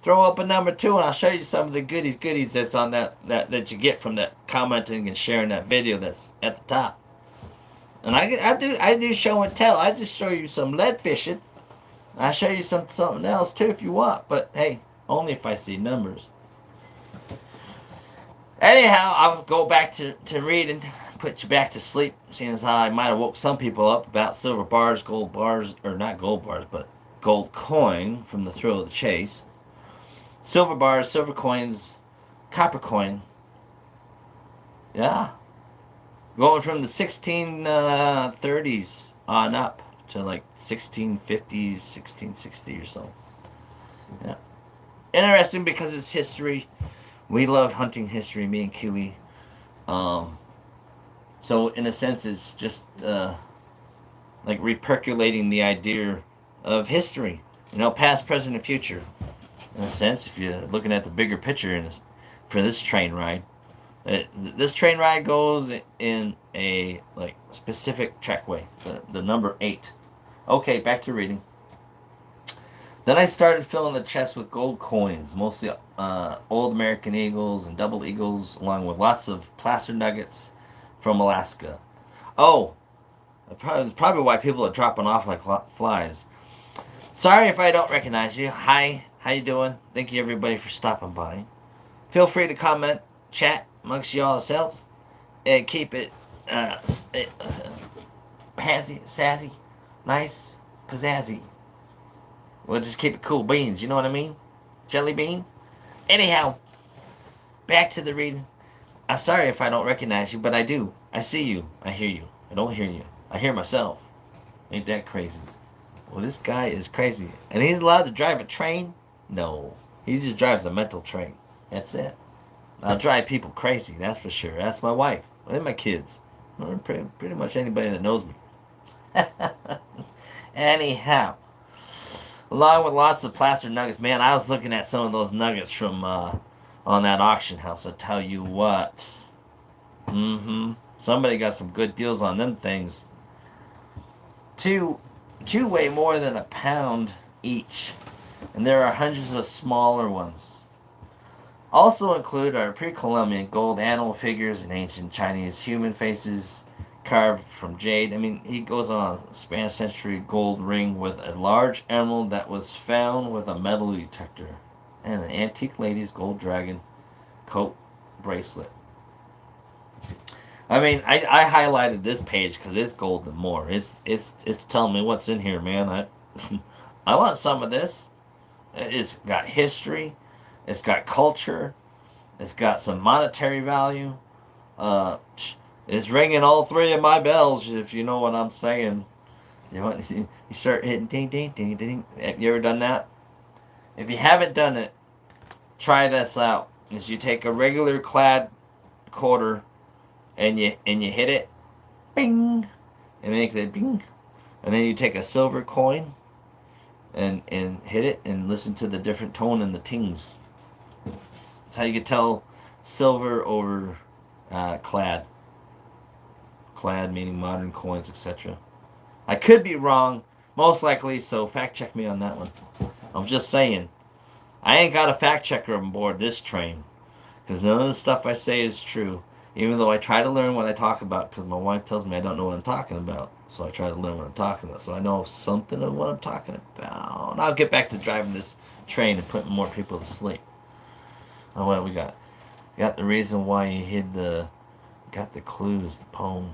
Throw up a number 2 and I'll show you some of the goodies that's on that you get from that commenting and sharing that video that's at the top. And I do show and tell. I just show you some lead fishing. I show you something else too if you want. But hey, only if I see numbers. Anyhow, I'll go back to reading, put you back to sleep, seeing as how I might have woke some people up about silver bars, gold bars, or not gold bars, but gold coin from the thrill of the chase. Silver bars, silver coins, copper coin. Yeah. Going from the 1630s on up to like 1650s, 1660 or so. Yeah. Interesting because it's history. We love hunting history, me and Kiwi. So in a sense, it's just like repercolating the idea of history. Past, present, and future. In a sense, if you're looking at the bigger picture for this train ride. This train ride goes in a specific trackway, the number 8. Okay, back to reading. Then I started filling the chest with gold coins, mostly old American eagles and double eagles, along with lots of placer nuggets from Alaska. Oh, probably why people are dropping off like flies. Sorry if I don't recognize you. Hi, how you doing? Thank you everybody for stopping by. Feel free to comment, chat amongst yourselves, and keep it sassy, nice, pizzazzy. We'll just keep it cool beans, you know what I mean? Jelly bean? Anyhow, back to the reading. I'm sorry if I don't recognize you, but I do. I see you. I hear you. I don't hear you. I hear myself. Ain't that crazy? Well, this guy is crazy. And he's allowed to drive a train? No. He just drives a mental train. That's it. I'll drive people crazy, that's for sure. That's my wife. And my kids. Pretty much anybody that knows me. Anyhow. Along with lots of plaster nuggets. Man, I was looking at some of those nuggets from on that auction house. I tell you what. Somebody got some good deals on them things. Two weigh more than a pound each. And there are hundreds of smaller ones. Also include our pre-Columbian gold animal figures and ancient Chinese human faces carved from jade. I mean, he goes on a Spanish century gold ring with a large emerald that was found with a metal detector. And an antique lady's gold dragon coat bracelet. I mean, I highlighted this page because it's gold and more. It's telling me what's in here, man. I want some of this. It's got history. It's got culture. It's got some monetary value. It's ringing all 3 of my bells, if you know what I'm saying. You start hitting ding, ding, ding, ding. Have you ever done that? If you haven't done it, try this out. Is you take a regular clad quarter and you hit it, bing, and it makes it bing. And then you take a silver coin and hit it and listen to the different tone and the tings. That's how you can tell silver over clad. Clad meaning modern coins, etc. I could be wrong, most likely, so fact check me on that one. I'm just saying. I ain't got a fact checker on board this train, because none of the stuff I say is true, even though I try to learn what I talk about, because my wife tells me I don't know what I'm talking about, so I try to learn what I'm talking about, so I know something of what I'm talking about. And I'll get back to driving this train and putting more people to sleep. Oh, what we got? Got the reason why he hid got the clues, the poem.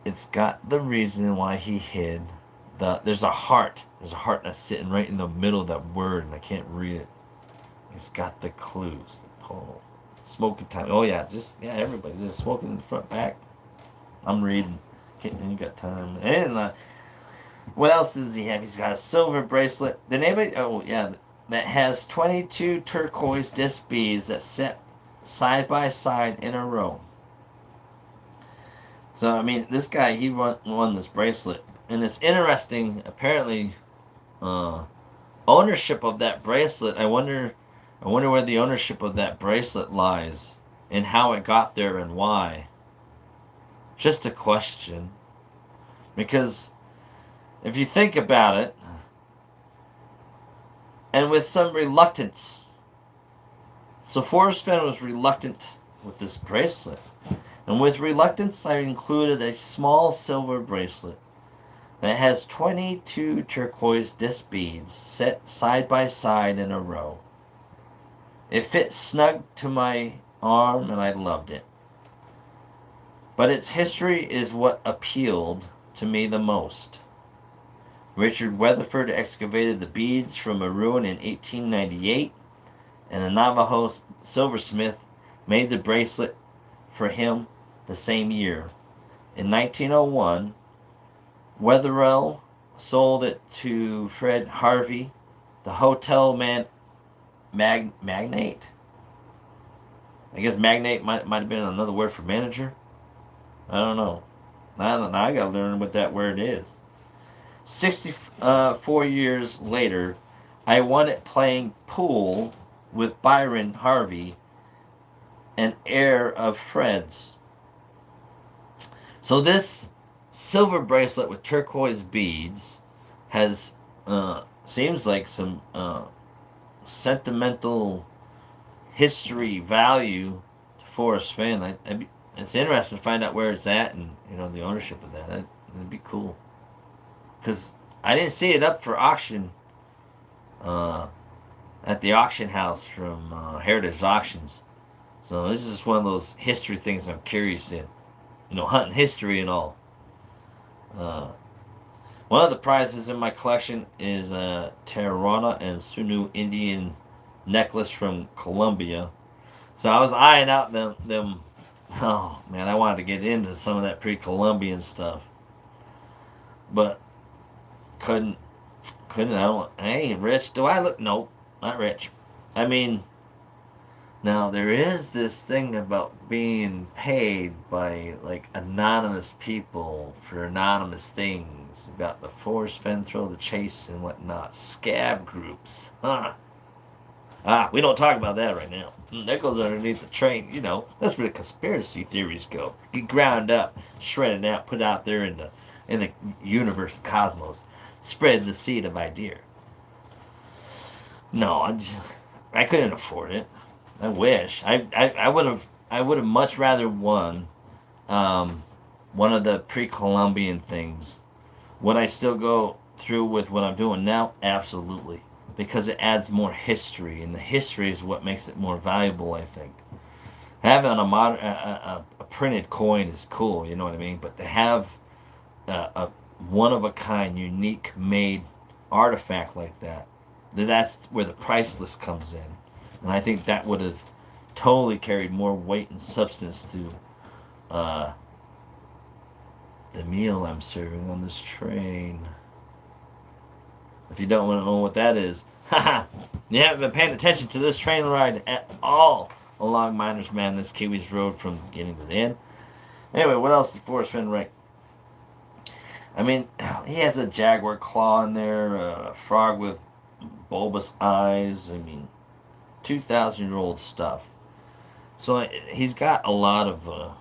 It's got the reason why he hid there's a heart. There's a heart that's sitting right in the middle of that word, and I can't read it. It's got the clues, the poem. Smoking time. Oh yeah, everybody just smoking in the front back. I'm reading. You got time. And what else does he have? He's got a silver bracelet. Did anybody? Oh yeah, that has 22 turquoise disc beads that sit side by side in a row. So I mean, this guy he won this bracelet, and it's interesting. Apparently, ownership of that bracelet. I wonder where the ownership of that bracelet lies, and how it got there, and why. Just a question. Because if you think about it, and with some reluctance, so Forrest Fenn was reluctant with this bracelet. And with reluctance, I included a small silver bracelet that has 22 turquoise disc beads set side by side in a row. It fit snug to my arm and I loved it. But its history is what appealed to me the most. Richard Weatherford excavated the beads from a ruin in 1898, and a Navajo silversmith made the bracelet for him the same year. In 1901, Wetherell sold it to Fred Harvey, the hotel magnate. I guess magnate might have been another word for manager. I don't know. Now I gotta learn what that word is. 64 years later, I won it playing pool with Byron Harvey, an heir of Fred's. So this silver bracelet with turquoise beads has seems like some sentimental history value to Forrest Fenn. It's interesting to find out where it's at and the ownership of that. That'd be cool. Because I didn't see it up for auction at the auction house from Heritage Auctions. So this is just one of those history things I'm curious in. Hunting history and all. One of the prizes in my collection is a Tarahumara and Sunu Indian necklace from Colombia. So I was eyeing out them. Oh man, I wanted to get into some of that pre-Columbian stuff, but couldn't. I ain't rich. Do I look? Nope, not rich. I mean, now there is this thing about being paid by like anonymous people for anonymous things about the Forrest Fenn Thrill the Chase and whatnot. Scab groups, huh? We don't talk about that right now. That goes underneath the train. That's where the conspiracy theories go. Get ground up, shredded out, put out there in the universe, cosmos, spread the seed of idea. No, I couldn't afford it. I wish. I would have much rather won one of the pre-Columbian things. Would I still go through with what I'm doing now? Absolutely. Because it adds more history, and the history is what makes it more valuable, I think. Having a printed coin is cool, you know what I mean? But to have a one-of-a-kind, unique made artifact like that's where the priceless comes in. And I think that would have totally carried more weight and substance to the meal I'm serving on this train. If you don't want to know what that is, you haven't been paying attention to this train ride at all along Miners Madness Kiwis Road from the beginning to the end. Anyway, what else did Forrest Fenn write? I mean, he has a jaguar claw in there, a frog with bulbous eyes. I mean, 2,000-year-old stuff. So he's got a lot of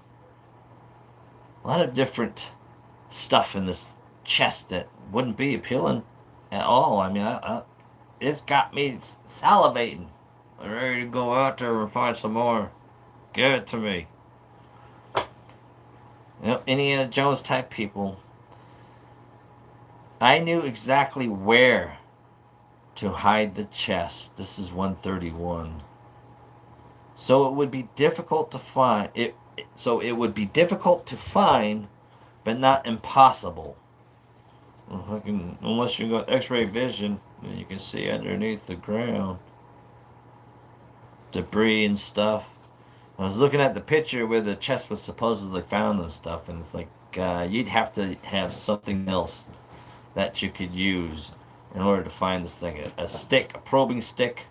different stuff in this chest that wouldn't be appealing at all. I mean, it's got me salivating. I'm ready to go out there and find some more. Give it to me. Indiana Jones type people. I knew exactly where to hide the chest. This is 131. So it would be difficult to find. But not impossible. Unless you got X-ray vision, you can see underneath the ground debris and stuff. I was looking at the picture where the chest was supposedly found and stuff, and it's like you'd have to have something else that you could use in order to find this thing. A stick, a probing stick,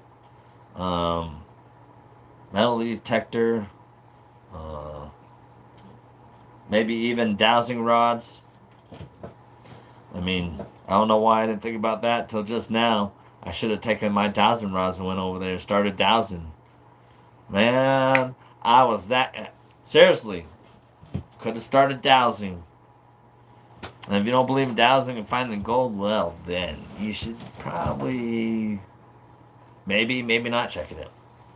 metal detector, maybe even dowsing rods. I mean, I don't know why I didn't think about that till just now. I should have taken my dowsing rods and went over there and started dowsing. Man, I was that... Seriously. Could have started dowsing. And if you don't believe in dowsing and finding gold, well, then you should probably... Maybe not check it out.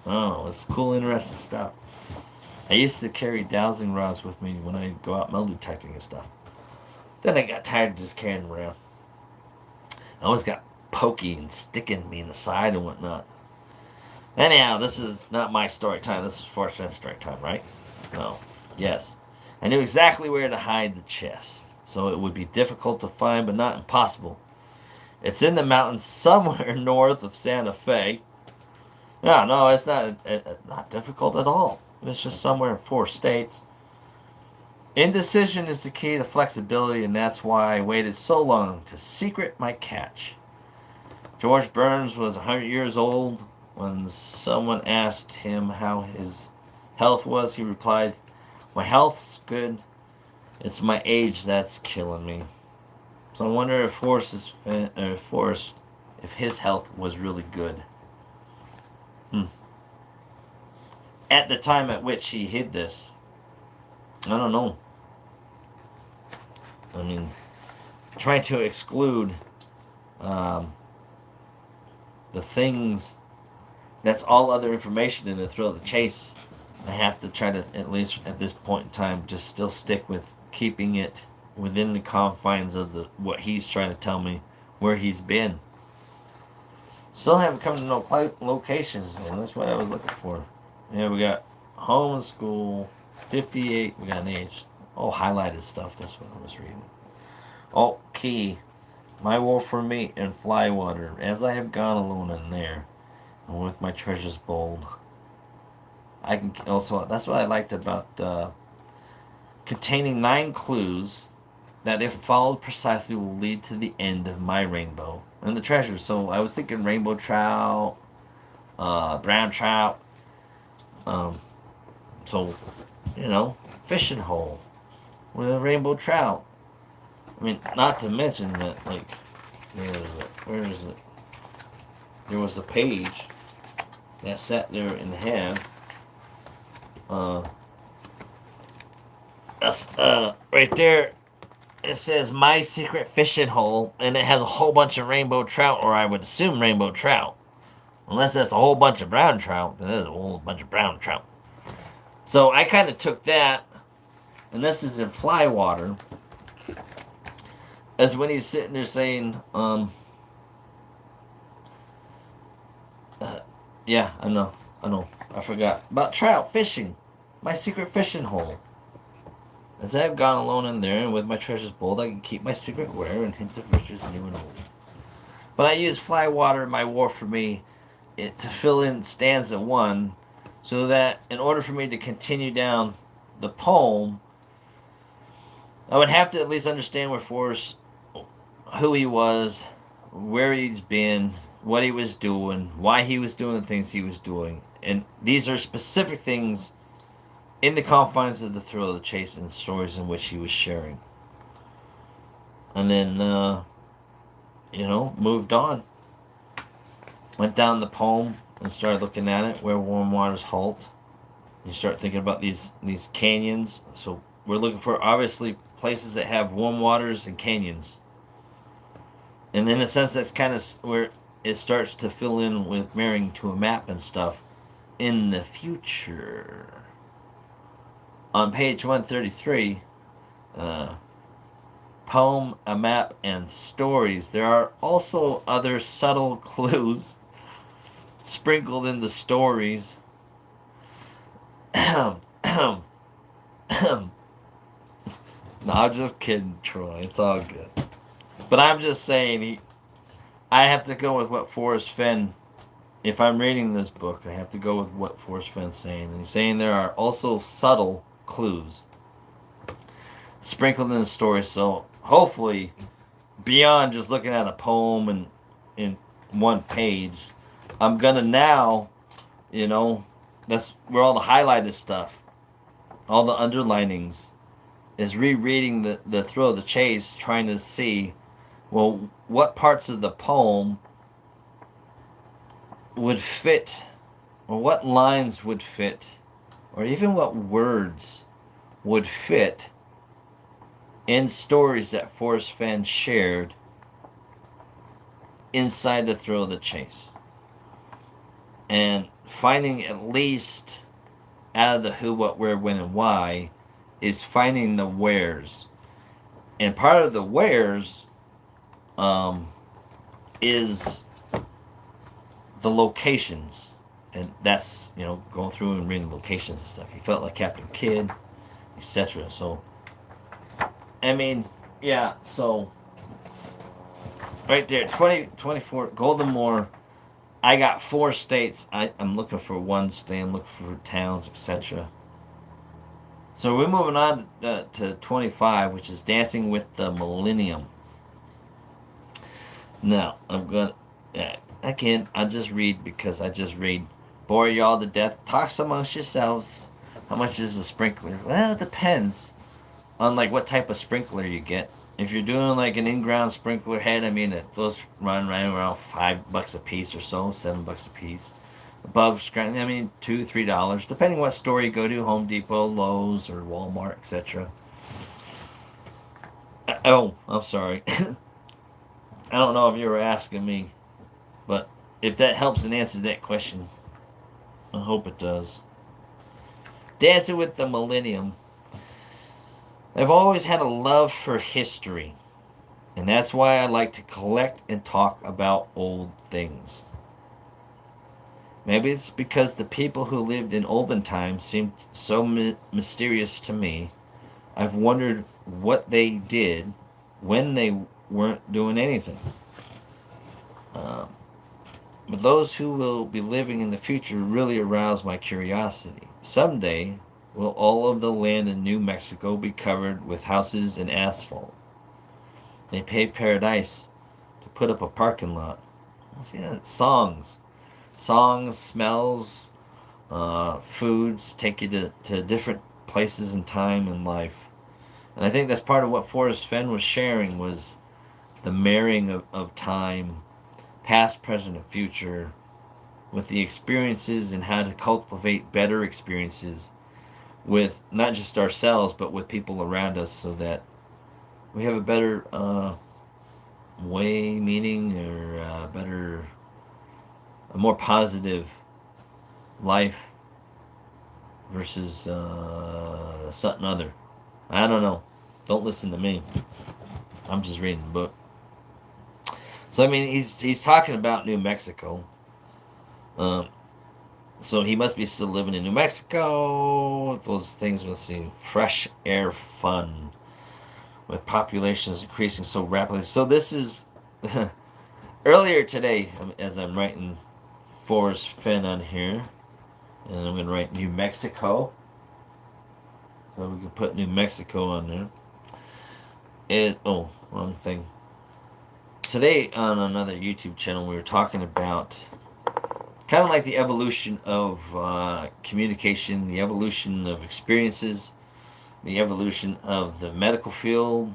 Oh, it's cool, interesting stuff. I used to carry dowsing rods with me when I go out metal detecting and stuff. Then I got tired of just carrying them around. I always got pokey and sticking me in the side and whatnot. Anyhow, this is not my story time. This is Forrest Fenn's story time, right? No. Yes. I knew exactly where to hide the chest, so it would be difficult to find, but not impossible. It's in the mountains somewhere north of Santa Fe. No, it's not difficult at all. It's just somewhere in 4 states. Indecision is the key to flexibility, and that's why I waited so long to secret my catch. George Burns was 100 years old. When someone asked him how his health was, he replied, "My health's good. It's my age that's killing me." So I wonder if if his health was really good. At the time at which he hid this, I don't know. I mean, trying to exclude um, the things that's all other information in the thrill of the chase. I have to try to, at least at this point in time, just still stick with keeping it within the confines of what he's trying to tell me, where he's been. Still haven't come to no locations, and that's what I was looking for. Yeah, we got home and school, 58, we got an age. Oh, highlighted stuff, that's what I was reading. Oh, key. My war for meat and fly water, as I have gone alone in there, and with my treasures bold. I can also, that's what I liked about containing 9 clues that, if followed precisely, will lead to the end of my rainbow and the treasure. So I was thinking rainbow trout, brown trout. So, fishing hole with a rainbow trout. I mean, not to mention that, like, where is it? There was a page that sat there and had, right there, it says "My Secret Fishing Hole," and it has a whole bunch of rainbow trout, or I would assume rainbow trout. Unless that's a whole bunch of brown trout, then there's a whole bunch of brown trout. So I kind of took that, and this is in fly water, as when he's sitting there saying, yeah, I know, I forgot. About trout fishing, my secret fishing hole. As I have gone alone in there, and with my treasures bold, I can keep my secret where, and hint of riches new and old. But I use fly water in my war for me to fill in stanza 1, so that in order for me to continue down the poem, I would have to at least understand where Forrest, who he was, where he's been, what he was doing, why he was doing the things he was doing. And these are specific things in the confines of the thrill of the chase and stories in which he was sharing. And then, moved on. Went down the poem and started looking at it, where warm waters halt. You start thinking about these canyons. So we're looking for, obviously, places that have warm waters and canyons. And in a sense, that's kind of where it starts to fill in with marrying to a map and stuff in the future. On page 133, poem, a map, and stories, there are also other subtle clues sprinkled in the stories. No, I'm just kidding, Troy. It's all good. But I'm just saying, I have to go with what Forrest Fenn, if I'm reading this book, I have to go with what Forrest Fenn's saying. And he's saying there are also subtle clues sprinkled in the story. So hopefully, beyond just looking at a poem and in one page, I'm gonna now, that's where all the highlighted stuff, all the underlinings, is rereading the thrill of the chase, trying to see, well, what parts of the poem would fit, or what lines would fit, or even what words would fit in stories that Forrest Fenn shared inside the thrill of the chase. And finding at least out of the who, what, where, when, and why is finding the wheres. And part of the wheres um, is the locations. And that's, going through and reading locations and stuff. He felt like Captain Kidd, etc. So, I mean, yeah, so right there, 24, Golden Moor. I got 4 states. I'm looking for one state. I'm looking for towns, etc. So we're moving on to 25, which is Dancing with the Millennium. Now, I'm going to, again, I just read because I just read. Bore y'all to death. Talks amongst yourselves. How much is a sprinkler? Well, it depends on like what type of sprinkler you get. If you're doing like an in-ground sprinkler head, I mean, those run right around $5 a piece or so, $7 a piece. Above ground, I mean, $2-3, depending what store you go to, Home Depot, Lowe's, or Walmart, etc. Oh, I'm sorry. I don't know if you were asking me, but if that helps and answers that question, I hope it does. Dancing with the Millennium. I've always had a love for history, and that's why I like to collect and talk about old things. Maybe it's because the people who lived in olden times seemed so mysterious to me. I've wondered what they did when they weren't doing anything. Um, but those who will be living in the future really arouse my curiosity. Someday, will all of the land in New Mexico be covered with houses and asphalt? They pay paradise to put up a parking lot. Songs. Songs, smells, foods take you to different places in time and life. And I think that's part of what Forrest Fenn was sharing was the marrying of time, past, present, and future, with the experiences and how to cultivate better experiences with not just ourselves, but with people around us so that we have a better way, meaning, or a more positive life versus something other. I don't know. Don't listen to me. I'm just reading the book. So I mean, he's talking about New Mexico. So he must be still living in New Mexico. Those things, let's see, fresh air fun with populations increasing so rapidly. So this is earlier today, as I'm writing Forrest Fenn on here, and I'm going to write New Mexico. So we can put New Mexico on there. Wrong thing. Today on another YouTube channel, we were talking about kind of like the evolution of communication, the evolution of experiences, the evolution of the medical field.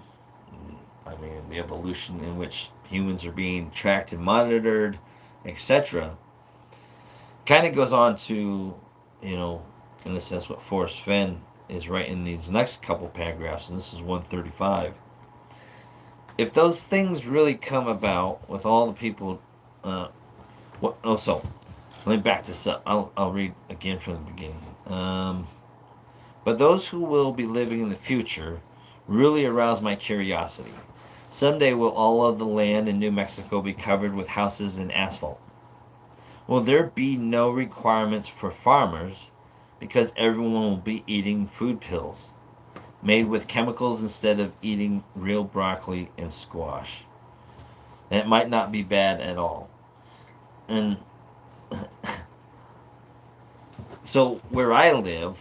I mean, the evolution in which humans are being tracked and monitored, etc. Kind of goes on to, in a sense, what Forrest Fenn is writing in these next couple paragraphs, and this is 135. If those things really come about with all the people, let me back this up. I'll read again from the beginning. But those who will be living in the future really arouse my curiosity. Someday will all of the land in New Mexico be covered with houses and asphalt? Will there be no requirements for farmers because everyone will be eating food pills made with chemicals instead of eating real broccoli and squash? That might not be bad at all. And so where I live,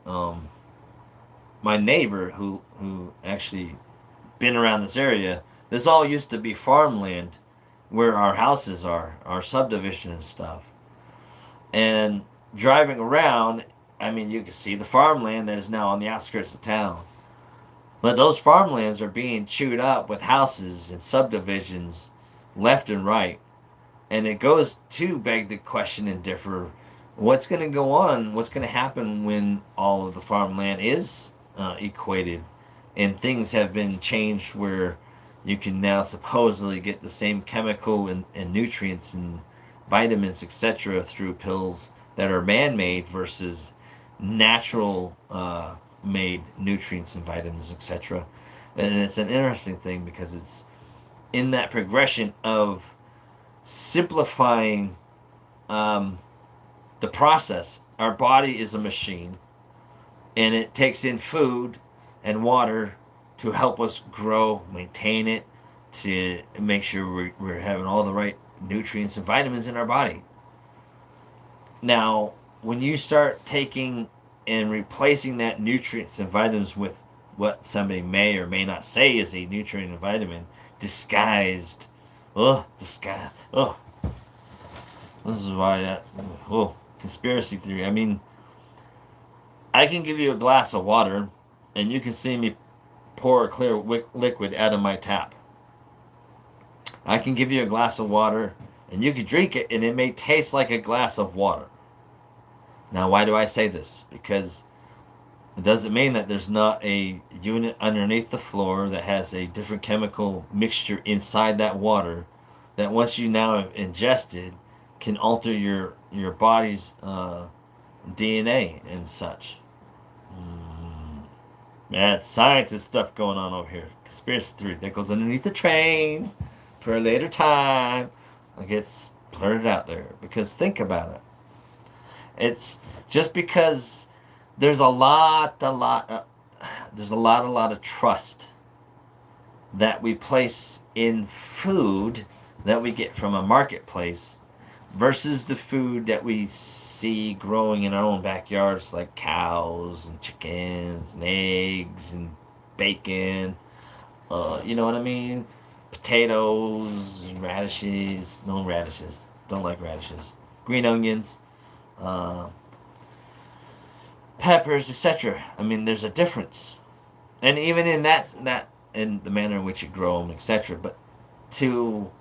my neighbor who actually been around this area, this all used to be farmland where our houses are, our subdivision and stuff. And driving around, I mean, you can see the farmland that is now on the outskirts of town. But those farmlands are being chewed up with houses and subdivisions left and right. And it goes to beg the question and differ, what's going to go on? What's going to happen when all of the farmland is equated and things have been changed where you can now supposedly get the same chemical and nutrients and vitamins, etc., through pills that are man-made versus natural made nutrients and vitamins, etc. And it's an interesting thing because it's in that progression of simplifying um, the process. Our body is a machine, and it takes in food and water to help us grow, maintain it, to make sure we're having all the right nutrients and vitamins in our body. Now, when you start taking and replacing that nutrients and vitamins with what somebody may or may not say is a nutrient and vitamin, disguised, disguise, this is why conspiracy theory. I mean, I can give you a glass of water, and you can see me pour a clear liquid out of my tap. I can give you a glass of water, and you can drink it, and it may taste like a glass of water. Now, why do I say this? Because it doesn't mean that there's not a unit underneath the floor that has a different chemical mixture inside that water that once you now have ingested can alter your body's DNA and such. Man, scientist stuff going on over here. Conspiracy theory that goes underneath the train for a later time. It gets blurted out there because think about it. It's just because there's there's a lot of trust that we place in food that we get from a marketplace versus the food that we see growing in our own backyards, like cows and chickens and eggs and bacon. You know what I mean? Potatoes, and radishes. No radishes. Don't like radishes. Green onions. Uh, Peppers, etc. I mean, there's a difference, and even in that in the manner in which you grow them, etc. But to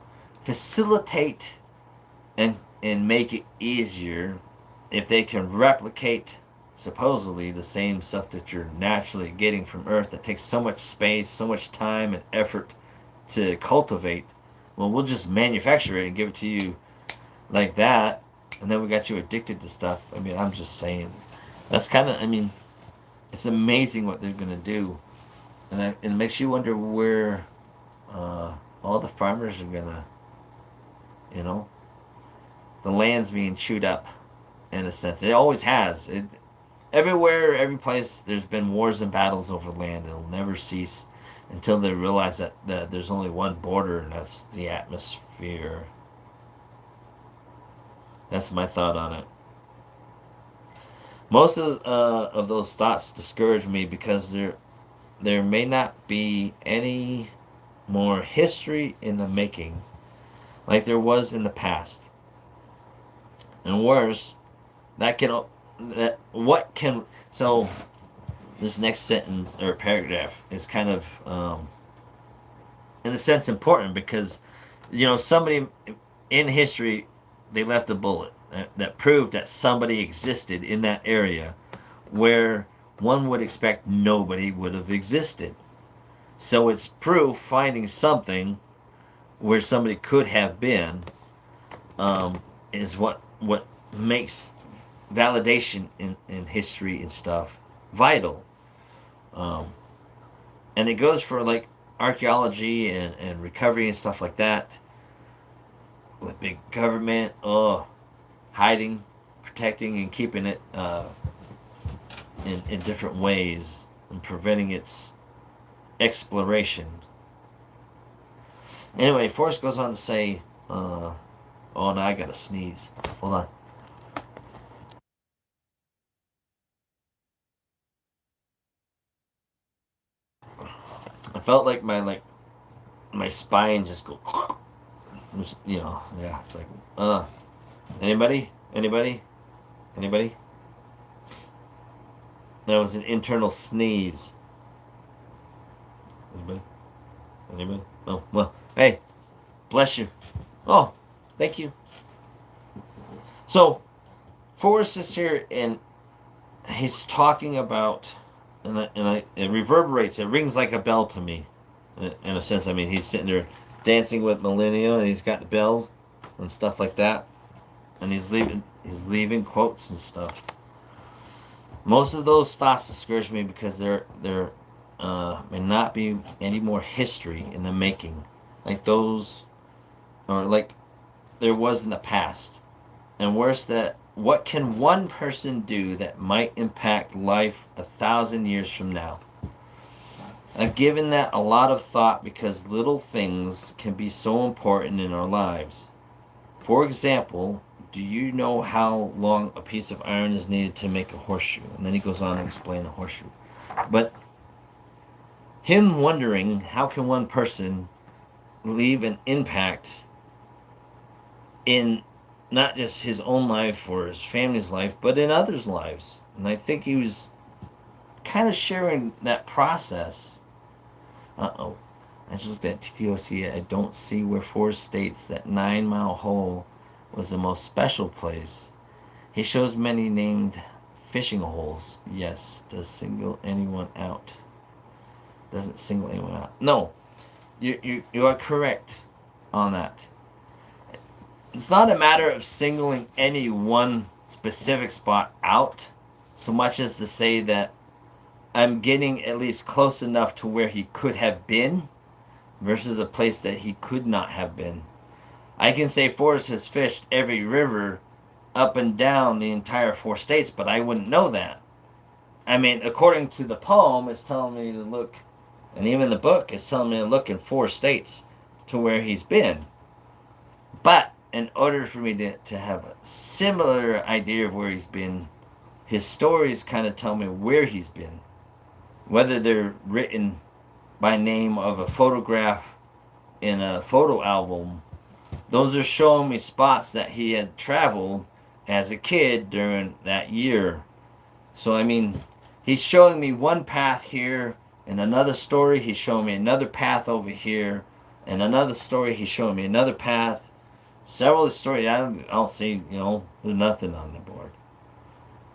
facilitate and make it easier, if they can replicate supposedly the same stuff that you're naturally getting from Earth that takes so much space, so much time and effort to cultivate, well, we'll just manufacture it and give it to you like that, and then we got you addicted to stuff. I mean, I'm just saying. That's kind of, I mean, it's amazing what they're going to do. And it makes you wonder where all the farmers are going to, you know, the land's being chewed up in a sense. It always has. Everywhere, every place, there's been wars and battles over land. It'll never cease until they realize that there's only one border, and that's the atmosphere. That's my thought on it. Most of those thoughts discourage me because there may not be any more history in the making like there was in the past. And worse, that what can so this next sentence or paragraph is kind of in a sense important because somebody in history they left a bullet that proved that somebody existed in that area where one would expect nobody would have existed. So it's proof finding something where somebody could have been is what makes validation in history and stuff vital. And it goes for like archaeology and recovery and stuff like that with big government hiding, protecting, and keeping it in different ways and preventing its exploration. Anyway, Forrest goes on to say, oh, now I gotta sneeze. Hold on. I felt like my spine just go, yeah. It's like, anybody, anybody, anybody. That was an internal sneeze. Anybody, anybody? Oh well. Hey, bless you. Oh, thank you. So, Forrest is here and he's talking about, it reverberates, it rings like a bell to me, in a sense. I mean, he's sitting there dancing with Millennial, and he's got the bells and stuff like that, and he's leaving quotes and stuff. Most of those thoughts discourage me because there may not be any more history in the making, like those, or like there was in the past. And worse, that what can one person do that might impact life 1,000 years from now? I've given that a lot of thought because little things can be so important in our lives. For example, do you know how long a piece of iron is needed to make a horseshoe? And then he goes on to explain a horseshoe. But him wondering how can one person leave an impact in not just his own life or his family's life, but in others' lives. And I think he was kind of sharing that process. Uh-oh. I just looked at TTOC. I don't see where Forrest states that 9 Mile Hole was the most special place. He shows many named fishing holes. Yes. Does single anyone out? Doesn't single anyone out. No. You are correct on that. It's not a matter of singling any one specific spot out so much as to say that I'm getting at least close enough to where he could have been versus a place that he could not have been. I can say Forrest has fished every river up and down the entire 4 states, but I wouldn't know that. I mean, according to the poem, it's telling me to look, and even the book is telling me to look in 4 states to where he's been. But in order for me to have a similar idea of where he's been, his stories kind of tell me where he's been. Whether they're written by name of a photograph in a photo album, those are showing me spots that he had traveled as a kid during that year. So, I mean, he's showing me one path here, in another story, he's showing me another path over here, and another story, he's showing me another path. Several stories, I don't see, there's nothing on the board.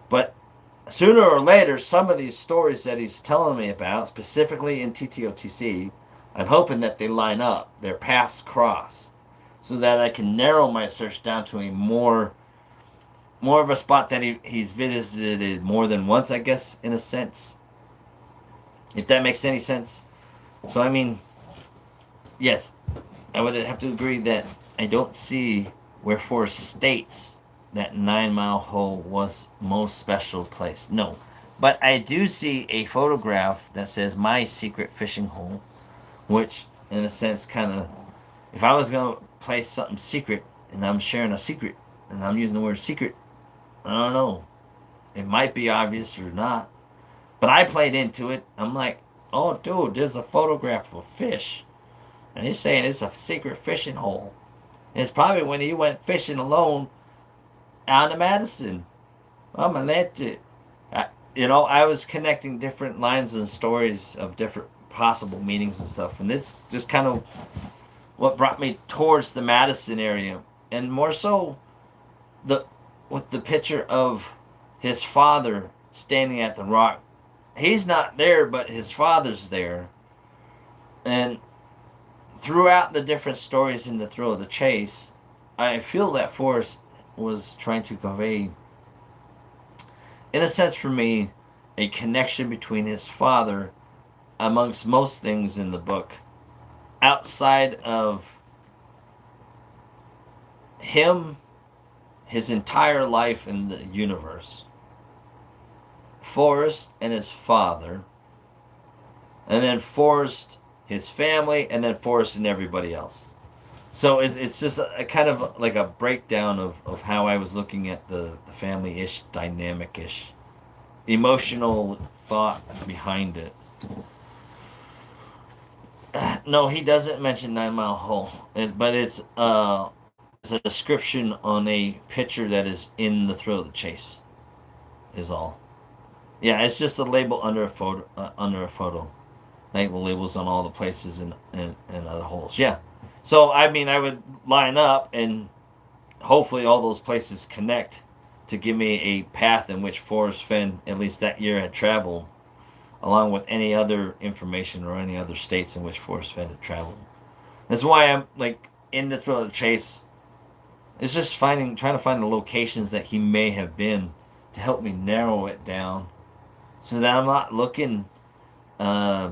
But sooner or later, some of these stories that he's telling me about, specifically in TTOTC, I'm hoping that they line up, their paths cross, so that I can narrow my search down to a more of a spot that he's visited more than once, I guess, in a sense. If that makes any sense. So, I mean, yes, I would have to agree that I don't see where Forrest states that 9 Mile Hole was most special place. No. But I do see a photograph that says my secret fishing hole, which, in a sense, kind of, if I was going to place something secret, and I'm sharing a secret, and I'm using the word secret, I don't know. It might be obvious or not. But I played into it. I'm like, oh, dude, there's a photograph of a fish. And he's saying it's a secret fishing hole. And it's probably when he went fishing alone out of Madison. I'm going to let it. I was connecting different lines and stories of different possible meanings and stuff. And this just kind of what brought me towards the Madison area. And more so, with the picture of his father standing at the rock. He's not there, but his father's there. And throughout the different stories in the Thrill of the Chase, I feel that Forrest was trying to convey, in a sense for me, a connection between his father, amongst most things in the book, outside of him, his entire life in the universe. Forrest and his father, and then Forrest, his family, and then Forrest and everybody else. So it's just a kind of like a breakdown of how I was looking at the family-ish, dynamic-ish, emotional thought behind it. No, he doesn't mention 9 Mile Hole, but it's a description on a picture that is in the Thrill of the Chase, is all. Yeah, it's just a label under a photo. Like the labels on all the places and other holes. Yeah. So, I mean, I would line up and hopefully all those places connect to give me a path in which Forrest Fenn, at least that year, had traveled, along with any other information or any other states in which Forrest Fenn had traveled. That's why I'm, like, in the Thrill of the Chase, it's just trying to find the locations that he may have been to help me narrow it down so that I'm not looking, uh,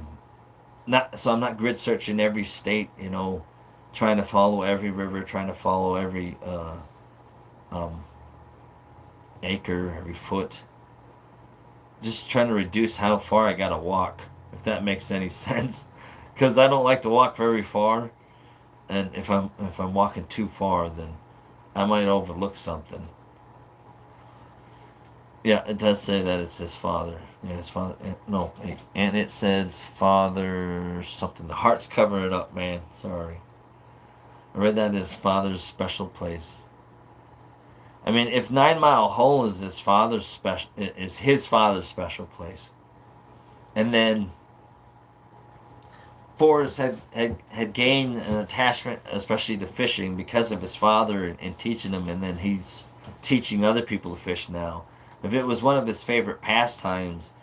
I'm not grid searching every state, trying to follow every river, trying to follow every um, acre, every foot. Just trying to reduce how far I gotta walk, if that makes any sense. Because I don't like to walk very far, and if I'm walking too far, then I might overlook something. Yeah, it does say that it's his father. Yeah, his father. No, and it says father something. The heart's covering it up, man. Sorry. I read that as father's special place. I mean, if 9 Mile Hole is his father's special place, and then Forrest had gained an attachment, especially to fishing, because of his father and teaching him, and then he's teaching other people to fish now. If it was one of his favorite pastimes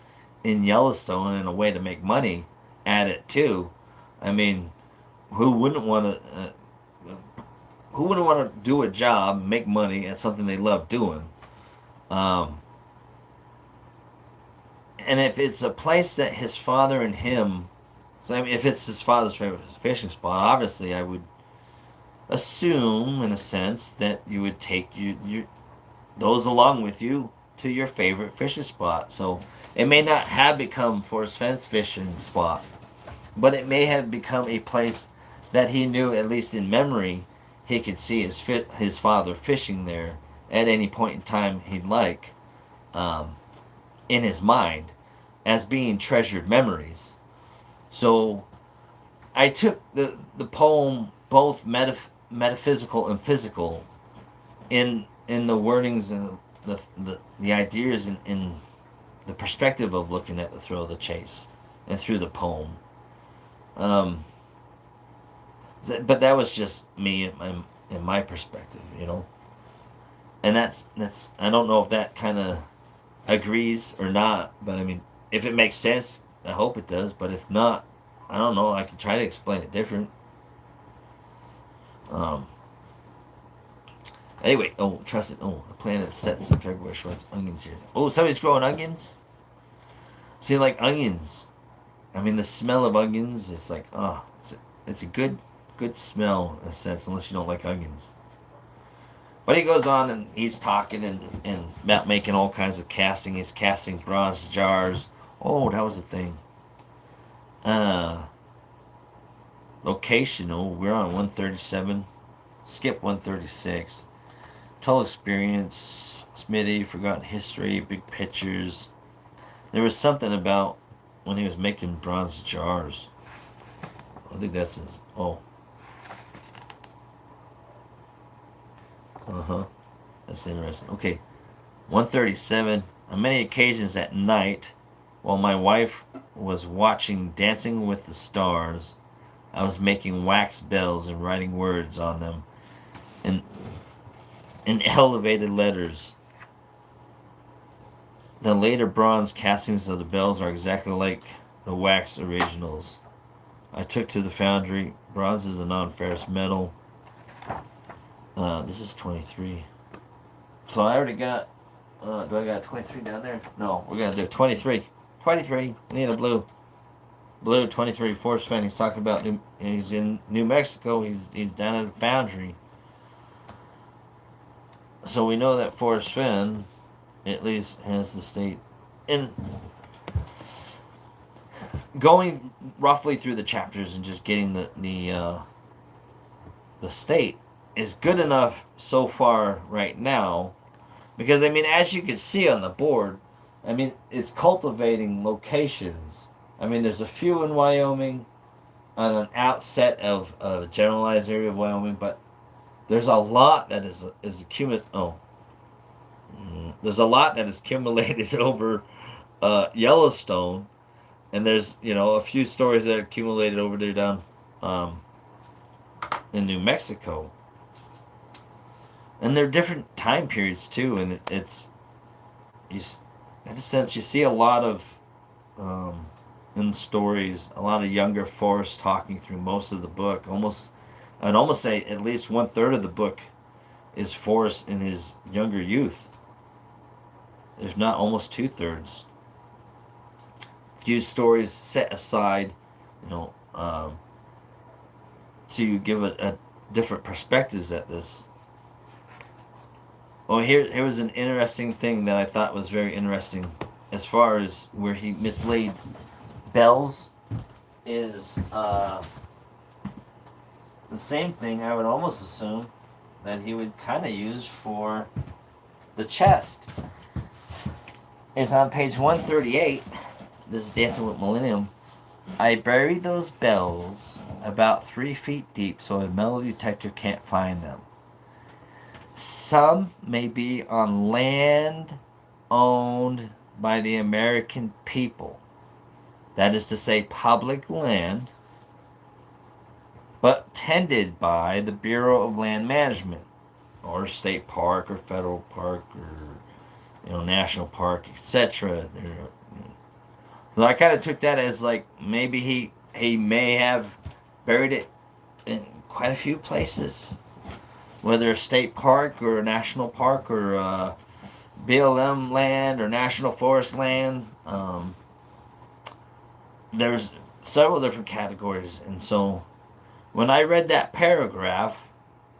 in Yellowstone and a way to make money at it too, I mean, who wouldn't want to? Who wouldn't want to do a job, make money at something they love doing? Um, and if it's a place that his father and him, so I mean, if it's his father's favorite fishing spot, obviously I would assume, in a sense, that you would take those along with you to your favorite fishing spot. So it may not have become Forrest Fenn's fishing spot, but it may have become a place that he knew, at least in memory, he could see his father fishing there at any point in time he'd like, um, in his mind, as being treasured memories. So I took the poem, both metaphysical and physical, in the wordings and the ideas in the perspective of looking at the thrill of the chase and through the poem. Um, but that was just me in my perspective. And that's I don't know if that kind of agrees or not, but I mean, if it makes sense, I hope it does. But if not, I don't know. I can try to explain it different. Um, Anyway, trust it. The planet sets in February. Shorts onions here. Somebody's growing onions. See, like onions. I mean, the smell of onions. It's like, it's a good smell in a sense, unless you don't like onions. But he goes on and he's talking and about making all kinds of casting. He's casting bronze jars. Oh, that was a thing. Location. We're on 137. Skip 136. Total experience, Smithy, forgotten history, big pictures. There was something about when he was making bronze jars. I think that's his. Oh. That's interesting. Okay. 137. On many occasions at night, while my wife was watching Dancing with the Stars, I was making wax bells and writing words on them in elevated letters. The later bronze castings of the bells are exactly like the wax originals. I took to the foundry. Bronze is a non-ferrous metal. This is 23. So I already got. Do I got 23 down there? No, we're gonna do 23. 23. We need a blue. Blue 23. Forrest Fenn. He's talking about he's in New Mexico. He's down at a foundry. So we know that Forrest Fenn, at least, has the state. And going roughly through the chapters and just getting the state is good enough so far right now, because I mean, as you can see on the board, I mean, it's cultivating locations. I mean, there's a few in Wyoming, on an outset of a generalized area of Wyoming, but there's a lot that is accumulated. There's a lot that is accumulated over Yellowstone, and there's a few stories that are accumulated over there down in New Mexico, and they're different time periods too. And it's in a sense you see a lot of in the stories, a lot of younger Forrest talking through most of the book. I'd almost say at least 1/3 of the book is Forrest in his younger youth, if not almost 2/3. few stories set aside, you know, to give a different perspectives at this. Well, here was an interesting thing that I thought was very interesting, as far as where he mislaid bells is the same thing. I would almost assume that he would kind of use for the chest. Is on page 138. This is Dancing with Millennium. I buried those bells about 3 feet deep so a metal detector can't find them. Some may be on land owned by the American people. That is to say, public land, but tended by the Bureau of Land Management, or state park, or federal park, or national park, etc. So I kind of took that as like maybe he may have buried it in quite a few places, whether a state park or a national park or BLM land or national forest land. There's several different categories, and so when I read that paragraph,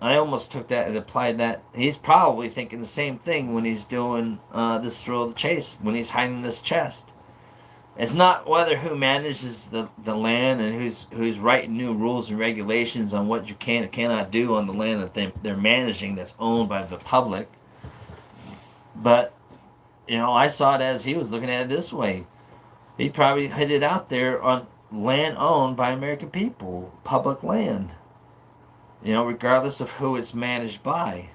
I almost took that and applied that. He's probably thinking the same thing when he's doing this thrill of the chase, when he's hiding this chest. It's not whether who manages the land and who's writing new rules and regulations on what you can and cannot do on the land that they're managing that's owned by the public. But, I saw it as he was looking at it this way. He probably hid it out there on land owned by American people, public land. Regardless of who it's managed by.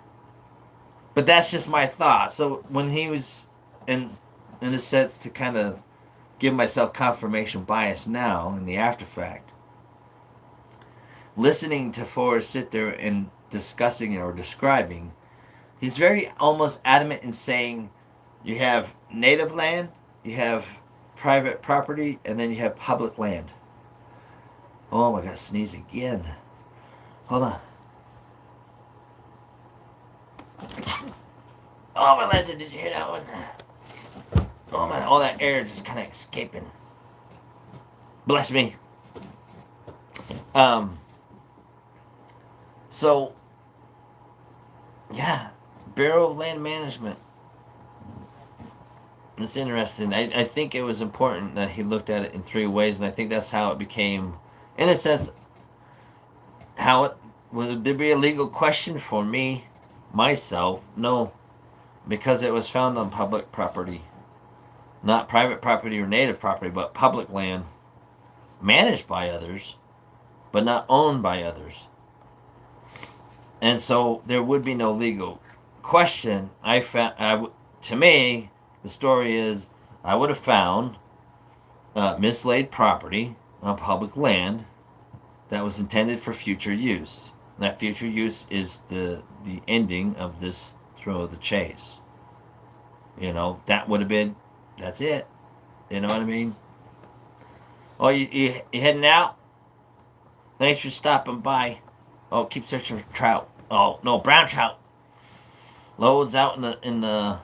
But that's just my thought. So when he was in a sense to kind of give myself confirmation bias now in the after fact, listening to Forrest sit there and discussing or describing, he's very almost adamant in saying you have native land, you have private property, and then you have public land. Oh my God, sneeze again. Hold on. Oh my legend, did you hear that one? Oh man, all that air just kind of escaping. Bless me. So, yeah, Bureau of Land Management. It's interesting. I think it was important that he looked at it in 3 ways, and I think that's how it became, in a sense, how it, would there be a legal question for me, myself? No, because it was found on public property. Not private property or native property, but public land, managed by others, but not owned by others. And so there would be no legal question. To me, the story is I would have found mislaid property on public land that was intended for future use. And that future use is the ending of this thrill of the chase. That would have been. That's it. You know what I mean? Oh, you heading out? Thanks for stopping by. Oh, keep searching for trout. Oh no, brown trout. Loads out in the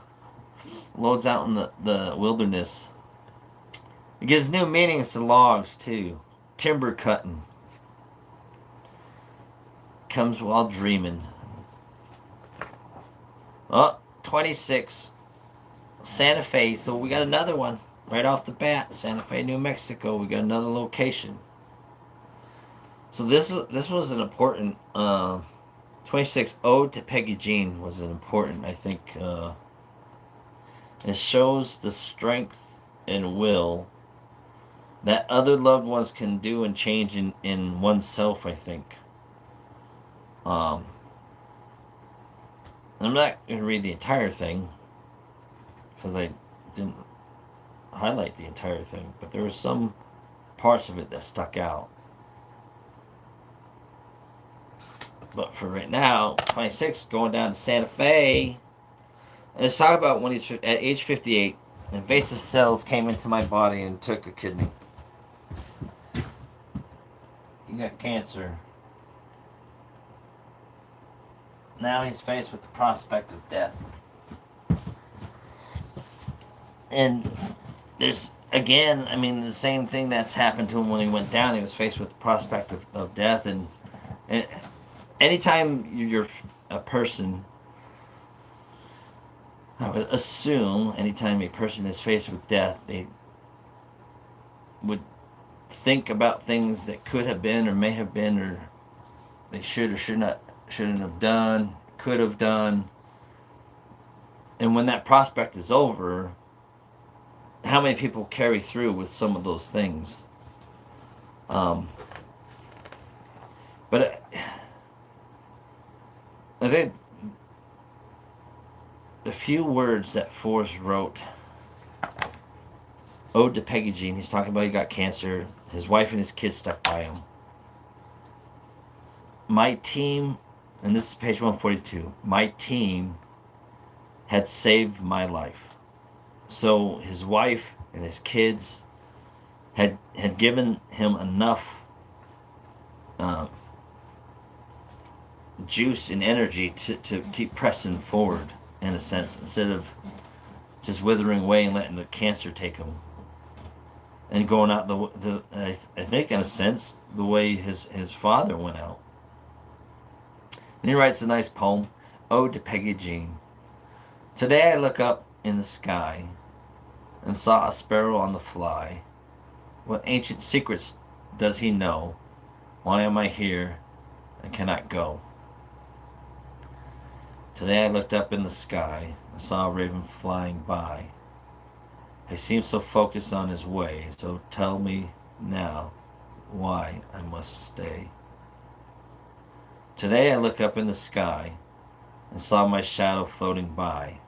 wilderness. It gives new meanings to logs too. Timber cutting comes while dreaming. Oh, 26. Santa Fe, so we got another one right off the bat. Santa Fe, New Mexico. We got another location. So this was an important 26 Ode to Peggy Jean was an important, I think. It shows the strength and will that other loved ones can do and change in oneself, I think. I'm not going to read the entire thing, because I didn't highlight the entire thing, but there were some parts of it that stuck out. But for right now, 26, going down to Santa Fe. And let's talk about when he's at age 58, invasive cells came into my body and took a kidney. He got cancer. Now he's faced with the prospect of death. And there's again, I mean, the same thing that's happened to him when he went down. He was faced with the prospect of death, and anytime you're a person, I would assume anytime a person is faced with death, they would think about things that could have been or may have been, or they should or shouldn't have done, could have done. And when that prospect is over, how many people carry through with some of those things? Um, but I think the few words that Forrest wrote, Ode to Peggy Jean, he's talking about he got cancer, his wife and his kids stuck by him. My team, and this is page 142, my team had saved my life. So his wife and his kids had given him enough juice and energy to keep pressing forward, in a sense, instead of just withering away and letting the cancer take him and going out I think in a sense the way his father went out. And he writes a nice poem, Ode to Peggy Jean. Today I look up in the sky and saw a sparrow on the fly. What ancient secrets does he know? Why am I here and cannot go? Today I looked up in the sky and saw a raven flying by. He seemed so focused on his way, so tell me now why I must stay. Today I look up in the sky and saw my shadow floating by.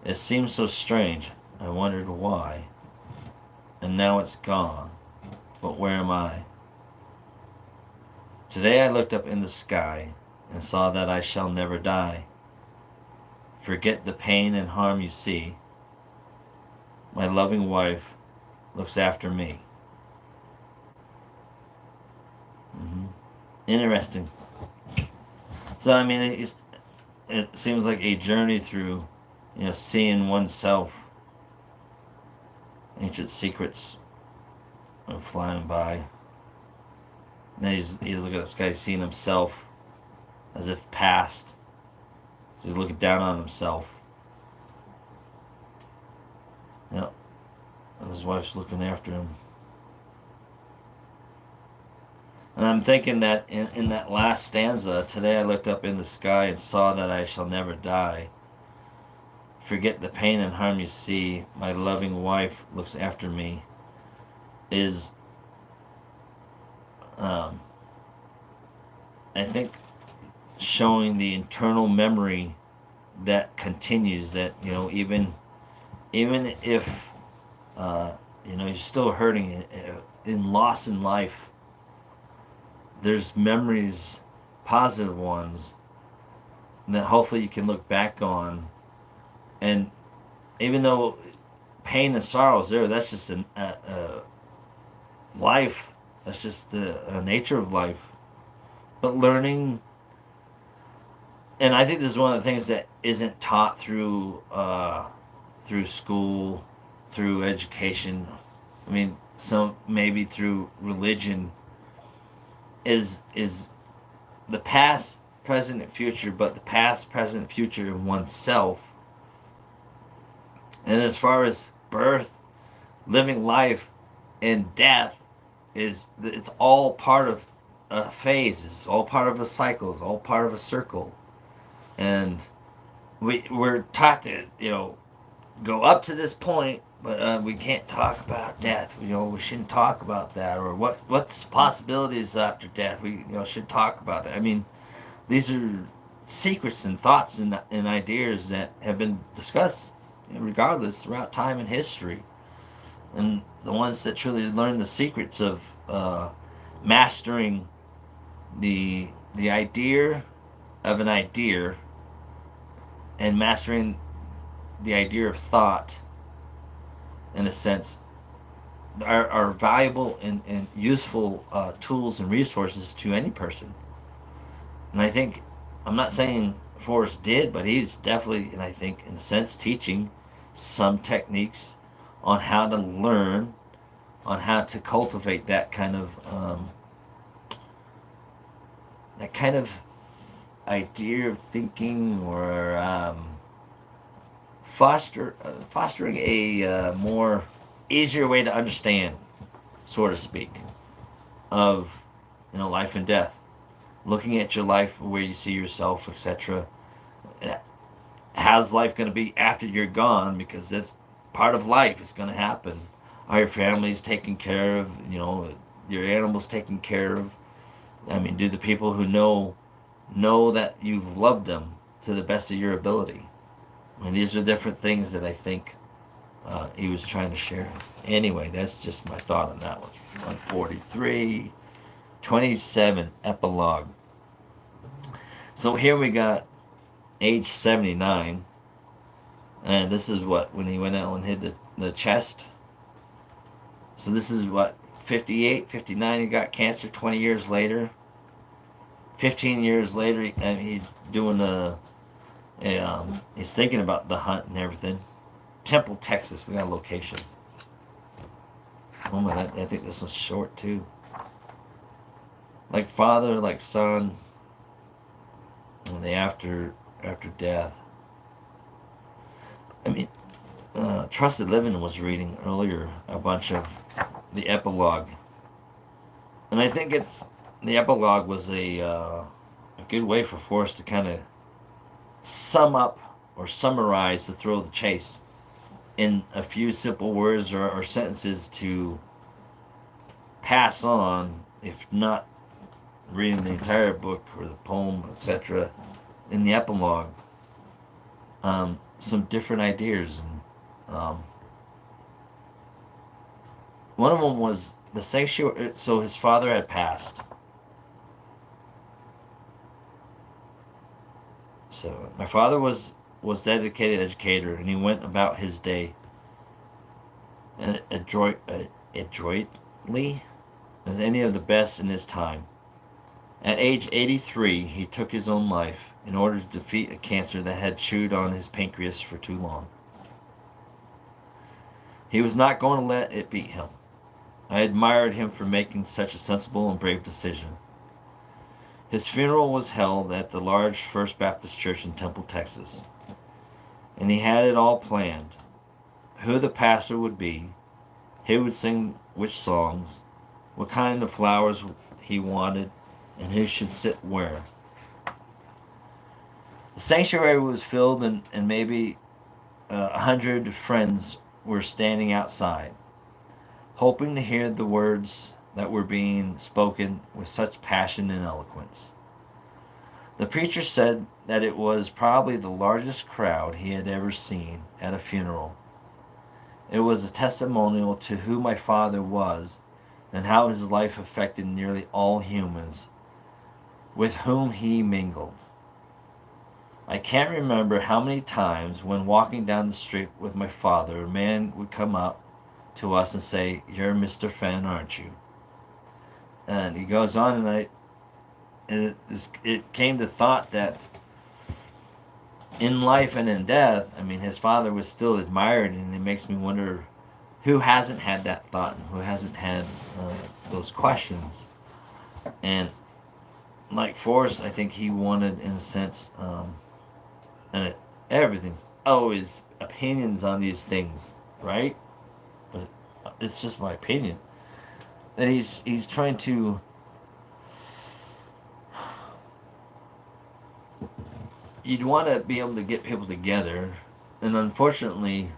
It seemed so strange, I wondered why. And now it's gone, but where am I? Today I looked up in the sky and saw that I shall never die. Forget the pain and harm you see. My loving wife looks after me. Interesting. So I mean, it seems like a journey through, seeing oneself, ancient secrets are flying by. And then he's looking at this guy, seeing himself as if past. So he's looking down on himself. Yep. And his wife's looking after him. And I'm thinking that in that last stanza, today I looked up in the sky and saw that I shall never die. Forget the pain and harm you see. My loving wife looks after me. Is, I think, showing the internal memory that continues. That even if you're still hurting in loss in life, there's memories, positive ones, that hopefully you can look back on. And even though pain and sorrow is there, that's just a life. That's just the nature of life. But learning, and I think this is one of the things that isn't taught through school, through education. I mean, some maybe through religion. Is the past, present, and future, but the past, present, future in oneself. And as far as birth, living life, and death, it's all part of a phase. It's all part of a cycle. It's all part of a circle. And we're taught to go up to this point, but we can't talk about death. We shouldn't talk about that, or what's possibilities after death. We should talk about that. I mean, these are secrets and thoughts and ideas that have been discussed, regardless, throughout time and history. And the ones that truly learn the secrets of mastering the idea of an idea, and mastering the idea of thought, in a sense, are valuable and useful tools and resources to any person. And I think, I'm not saying Forrest did, but he's definitely, and I think in a sense, teaching some techniques on how to learn, on how to cultivate that kind of idea of thinking, or fostering a more easier way to understand, so to speak, of life and death, looking at your life, where you see yourself, etc. How's life going to be after you're gone? Because that's part of life. It's going to happen. Are your families taken care of? Your animals taken care of? I mean, do the people who know that you've loved them to the best of your ability? I mean, these are different things that I think he was trying to share. Anyway, that's just my thought on that one. 143, 27, epilogue. So here we got age 79, and this is when he went out and hit the chest. So this is 58, 59, he got cancer 20 years later. 15 years later, and he's doing he's thinking about the hunt and everything. Temple, Texas, we got a location. Oh my, I think this was short too. Like father, like son, and the after death. I mean, Trusted Living was reading earlier a bunch of the epilogue, and I think the epilogue was a good way for Forrest to kind of sum up or summarize the thrill of the chase in a few simple words or sentences to pass on, if not reading the entire book or the poem, etc. In the epilogue, some different ideas, and one of them was the sanctuary. So his father had passed. So my father was dedicated educator, and he went about his day adroitly as any of the best in his time. At age 83, he took his own life in order to defeat a cancer that had chewed on his pancreas for too long. He was not going to let it beat him. I admired him for making such a sensible and brave decision. His funeral was held at the large First Baptist Church in Temple, Texas, and he had it all planned. Who the pastor would be, who would sing which songs, what kind of flowers he wanted, and who should sit where. The sanctuary was filled, and maybe 100 friends were standing outside, hoping to hear the words that were being spoken with such passion and eloquence. The preacher said that it was probably the largest crowd he had ever seen at a funeral. It was a testimonial to who my father was and how his life affected nearly all humans with whom he mingled. I can't remember how many times when walking down the street with my father, a man would come up to us and say, "You're Mr. Fenn, aren't you?" And he goes on, and it came to thought that in life and in death, I mean, his father was still admired, and it makes me wonder who hasn't had that thought and who hasn't had those questions. And like Forrest, I think he wanted, in a sense, and everything's always opinions on these things, right? But it's just my opinion. That he's trying to you'd want to be able to get people together, and unfortunately,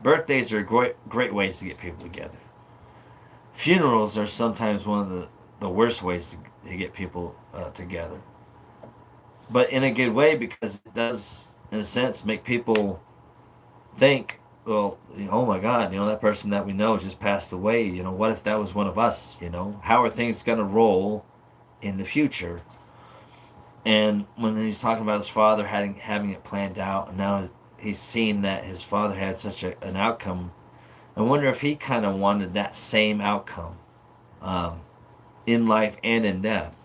birthdays are great ways to get people together. Funerals are sometimes one of the worst ways to get people together, but in a good way, because it does, in a sense, make people think, well, oh my God, that person that we know just passed away. What if that was one of us? How are things going to roll in the future? And when he's talking about his father having it planned out, and now he's seen that his father had such an outcome, I wonder if he kind of wanted that same outcome in life and in death.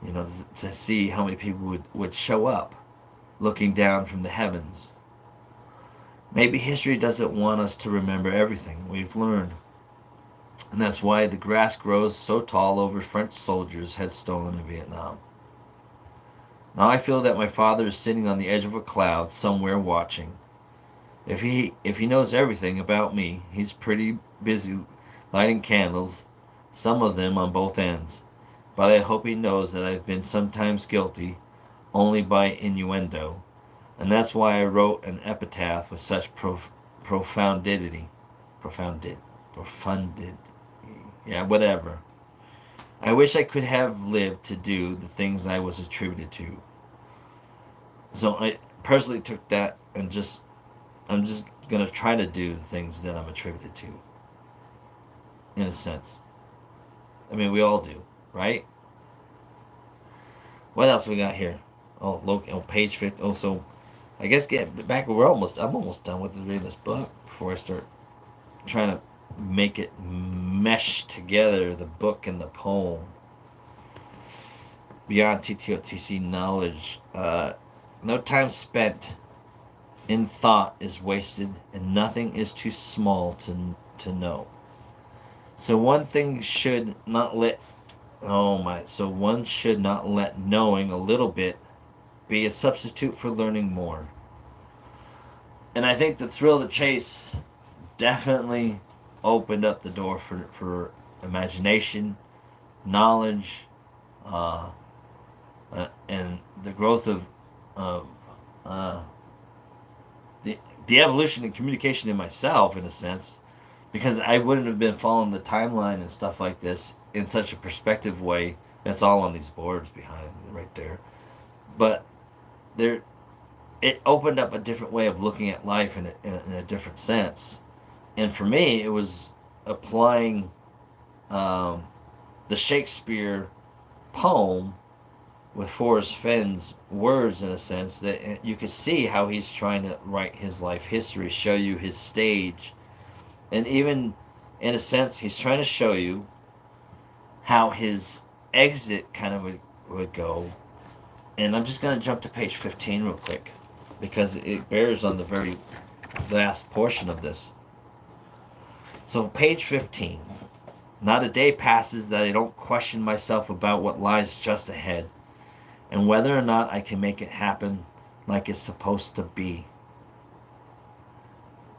To see how many people would show up looking down from the heavens. Maybe history doesn't want us to remember everything we've learned. And that's why the grass grows so tall over French soldiers' headstone in Vietnam. Now I feel that my father is sitting on the edge of a cloud somewhere watching. If he knows everything about me, he's pretty busy lighting candles, some of them on both ends. But I hope he knows that I've been sometimes guilty only by innuendo, and that's why I wrote an epitaph with such profundity. Profundity. Profundity. Yeah, whatever. I wish I could have lived to do the things I was attributed to. So I personally took that and I'm just gonna try to do the things that I'm attributed to, in a sense. I mean, we all do, right? What else we got here? Oh, look, on page 50. Oh, so I guess get back. I'm almost done with reading this book before I start trying to make it mesh together, the book and the poem. Beyond TTOTC knowledge, no time spent in thought is wasted, and nothing is too small to know. So one thing should not let oh my so one should not let knowing a little bit be a substitute for learning more. And I think the thrill of the chase definitely opened up the door for imagination, knowledge, uh, and the growth of uh, the evolution and communication in myself, in a sense, because I wouldn't have been following the timeline and stuff like this in such a perspective way. That's all on these boards behind right there. But there, it opened up a different way of looking at life in a different sense. And for me, it was applying the Shakespeare poem with Forrest Fenn's words, in a sense, that you could see how he's trying to write his life history, show you his stage, and even in a sense, he's trying to show you how his exit kind of would go. And I'm just going to jump to page 15 real quick because it bears on the very last portion of this. So, page 15. Not a day passes that I don't question myself about what lies just ahead and whether or not I can make it happen like it's supposed to be.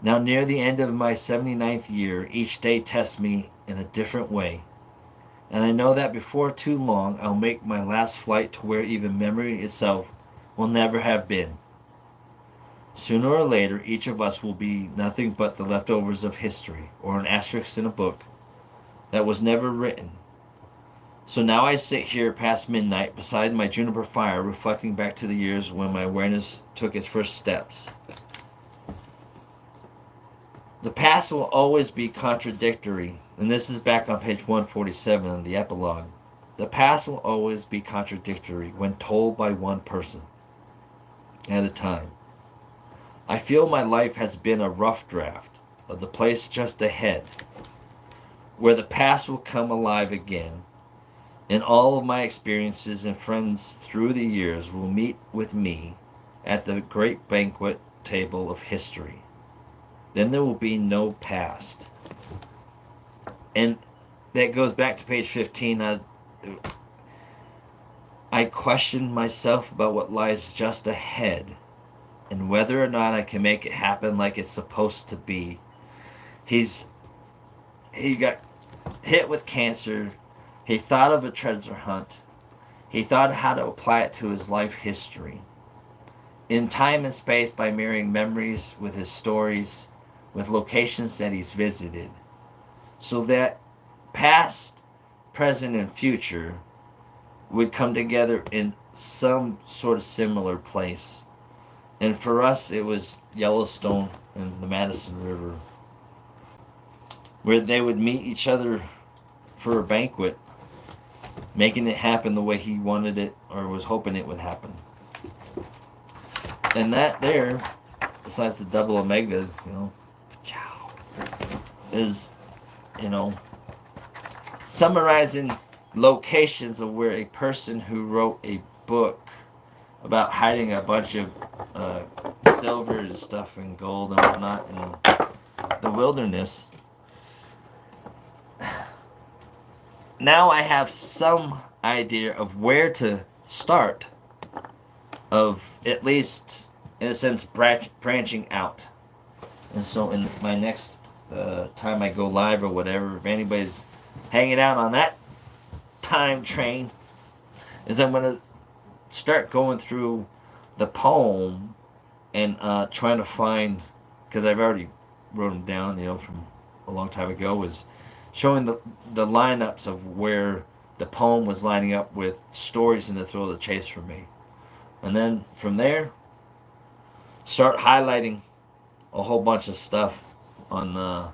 Now, near the end of my 79th year, each day tests me in a different way. And I know that before too long, I'll make my last flight to where even memory itself will never have been. Sooner or later, each of us will be nothing but the leftovers of history, or an asterisk in a book that was never written. So now I sit here past midnight beside my juniper fire, reflecting back to the years when my awareness took its first steps. The past will always be contradictory, and this is back on page 147 of the Epilog. The past will always be contradictory when told by one person at a time. I feel my life has been a rough draft of the place just ahead, where the past will come alive again, and all of my experiences and friends through the years will meet with me at the great banquet table of history. Then there will be no past. And that goes back to page 15. I question myself about what lies just ahead and whether or not I can make it happen like it's supposed to be. He got hit with cancer. He thought of a treasure hunt. He thought of how to apply it to his life history. In time and space, by mirroring memories with his stories, with locations that he's visited, so that past, present, and future would come together in some sort of similar place. And for us, it was Yellowstone and the Madison River, where they would meet each other for a banquet, making it happen the way he wanted it or was hoping it would happen. And that there, besides the double omega, is, summarizing locations of where a person who wrote a book about hiding a bunch of silver and stuff and gold and whatnot in the wilderness. Now I have some idea of where to start, of at least, in a sense, branching out. And so in my next time I go live or whatever, if anybody's hanging out on that time train, is I'm going to start going through the poem and trying to find, because I've already wrote them down, from a long time ago, was showing the lineups of where the poem was lining up with stories in the thrill of the chase for me. And then from there, start highlighting a whole bunch of stuff on the